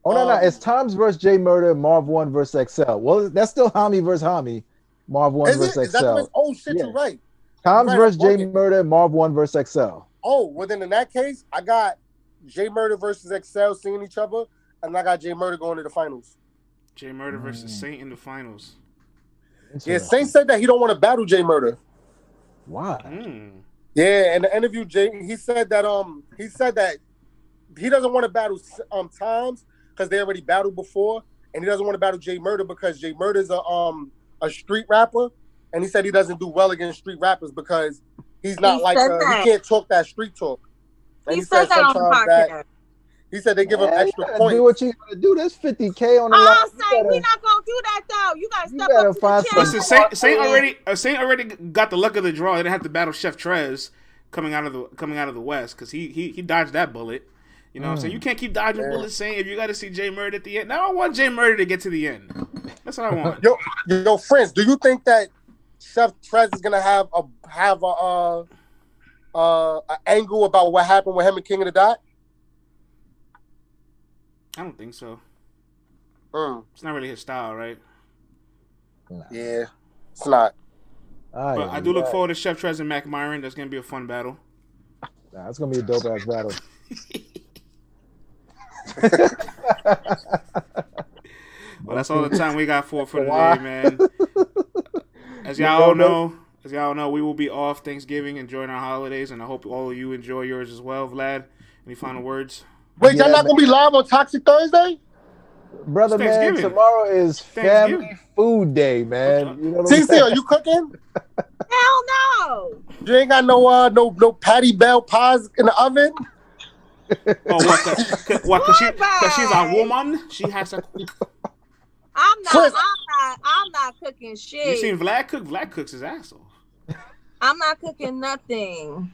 Oh, no. It's Toms versus Jay Murder, Marv 1 versus Excel. Well, that's still Hami versus Hami. Marv 1 versus Excel. Oh, shit, yeah. You're right. Toms versus Jay Murder, Marv 1 versus Excel. Oh, well, then in that case, I got Jay Murder versus Excel seeing each other, and I got Jay Murder going to the finals. Jay Murder versus Saint in the finals. Yeah, Saint said that he don't want to battle Jay Murder. Why? Yeah, in the interview, he said that he doesn't want to battle Toms because they already battled before, and he doesn't want to battle Jay Murder because Jay Murder's a street rapper, and he said he doesn't do well against street rappers because he's not he can't talk that street talk. And he said that on the podcast. He said they give him extra points. Do what you gotta do. There's $50K on the line. I'm saying we're not gonna do that though. You gotta step up to the challenge. Listen, Saint already got the luck of the draw. He didn't have to battle Chef Trez coming out of the West because he dodged that bullet. You know what I'm saying? You can't keep dodging bullets, Saint. If you got to see Jay Murder at the end, now I want Jay Murder to get to the end. That's what I want. Yo, friends, do you think that Chef Trez is gonna have a angle about what happened with him and King of the Dot? I don't think so. It's not really his style, right? Yeah, it's not. But I do look forward to Chef Trez and Mac Myron. That's gonna be a fun battle. Nah, it's gonna be a dope ass battle. Well, that's all the time we got for today, man. As y'all know, we will be off Thanksgiving, enjoying our holidays, and I hope all of you enjoy yours as well. Vlad, any final words? Wait, y'all not gonna be live on Toxic Thursday? Brother, man, tomorrow is Family Food Day, man. You know TC, are you cooking? Hell no. You ain't got no Patty Bell pies in the oven? What? Because she's a woman, she has to cook. I'm not cooking shit. You seen Vlad cook? Vlad cooks his ass off. I'm not cooking nothing.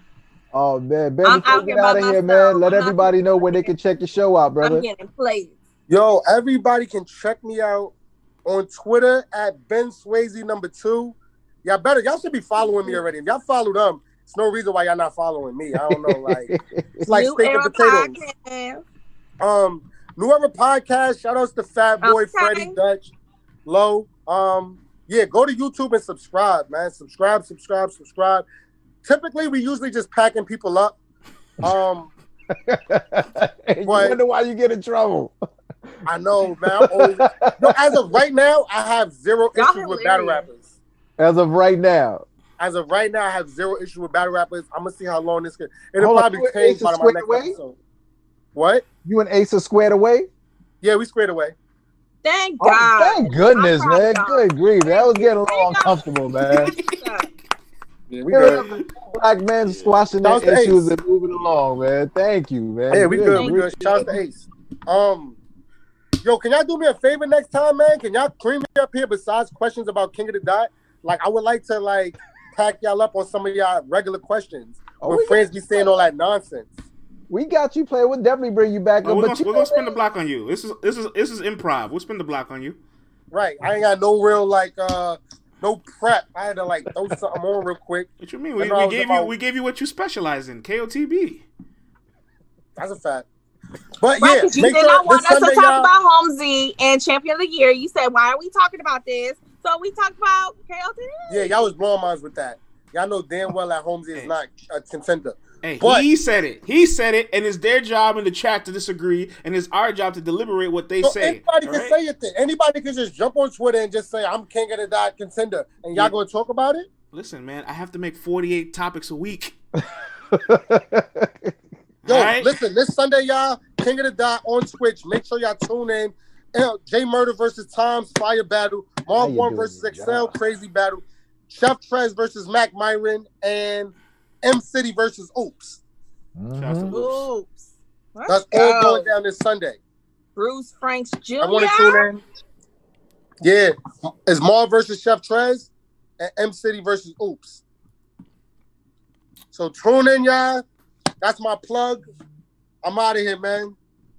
Oh man, Ben, before we get out of here, man, let everybody know where they can check your show out, brother. I'm getting plates. Yo, everybody can check me out on Twitter at Ben Swayze #2. Y'all should be following me already. If y'all follow them, there's no reason why y'all not following me. I don't know, like it's like steak and potatoes. New Era Podcast. Shout outs to Fat Boy, Freddie, Dutch, Low. Yeah, go to YouTube and subscribe, man. Subscribe. Typically, we usually just packing people up. You wonder why you get in trouble. I know, man. As of right now, I have zero issues with battle rappers. As of right now, I have zero issue with battle rappers. I'm gonna see how long this could. It'll probably change by my next episode. What? You and Ace are squared away? Yeah, we squared away. Thank God. Thank goodness, man. Good grief. That was getting a little uncomfortable, man. Yeah, we good. black men squashing their Shouts to issues Ace. and moving along, man. Thank you, man. Yeah, we good. We good. Shouts to Ace. Yo, can y'all do me a favor next time, man? Can y'all bring me up here besides questions about King of the Dot? Like, I would like to pack y'all up on some of y'all regular questions. Where friends be saying all that nonsense. We got you, player. We'll definitely bring you back up. We're gonna spin the block on you. This is improv. We'll spin the block on you. Right. I ain't got no real no prep. I had to throw something on real quick. What you mean? We gave you what you specialize in. KOTB. That's a fact. But right, yeah, you did not want us to talk about Holmesy and Champion of the Year. You said, "Why are we talking about this?" So we talked about KOTB. Yeah, y'all was blowing minds with that. Y'all know damn well that Holmesy is not a contender. Hey, but he said it. He said it, and it's their job in the chat to disagree, and it's our job to deliberate what they say. Anybody can say it. Anybody can just jump on Twitter and just say, "I'm King of the Dot contender," and y'all gonna talk about it. Listen, man, I have to make 48 topics a week. Yo, listen, this Sunday, y'all, King of the Dot on Twitch. Make sure y'all tune in. J Murder versus Tom's Fire Battle. Mark One versus Excel Crazy Battle. Chef Trez versus Mac Myron. And M City versus Oops. Oops. That's all going down this Sunday. Bruce Franks Jr. I want to tune in. Yeah. It's Marv versus Chef Trez and M City versus Oops. So tune in, y'all. That's my plug. I'm out of here, man.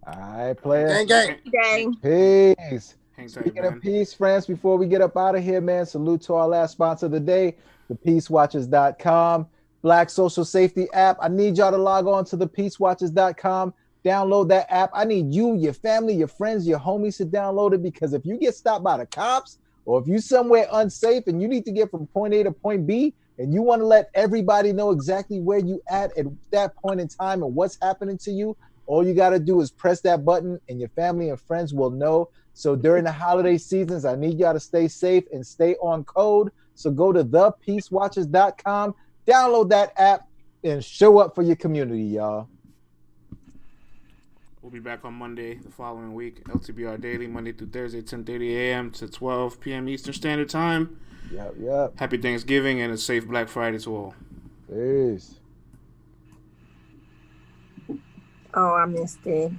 All right, player. Gang. Peace. Speaking of peace, friends, before we get up out of here, man, salute to our last sponsor of the day, thepeacewatchers.com. Black social safety app. I need y'all to log on to thepeacewatchers.com. Download that app. I need you, your family, your friends, your homies to download it, because if you get stopped by the cops or if you're somewhere unsafe and you need to get from point A to point B and you want to let everybody know exactly where you at that point in time and what's happening to you, all you got to do is press that button and your family and friends will know. So during the holiday seasons, I need y'all to stay safe and stay on code. So go to thepeacewatchers.com, download that app, and show up for your community, y'all. We'll be back on Monday the following week. LTBR Daily, Monday through Thursday, 10:30 a.m. to 12 p.m. Eastern Standard Time. Yep. Happy Thanksgiving and a safe Black Friday to all. Peace. Oh, I missed it.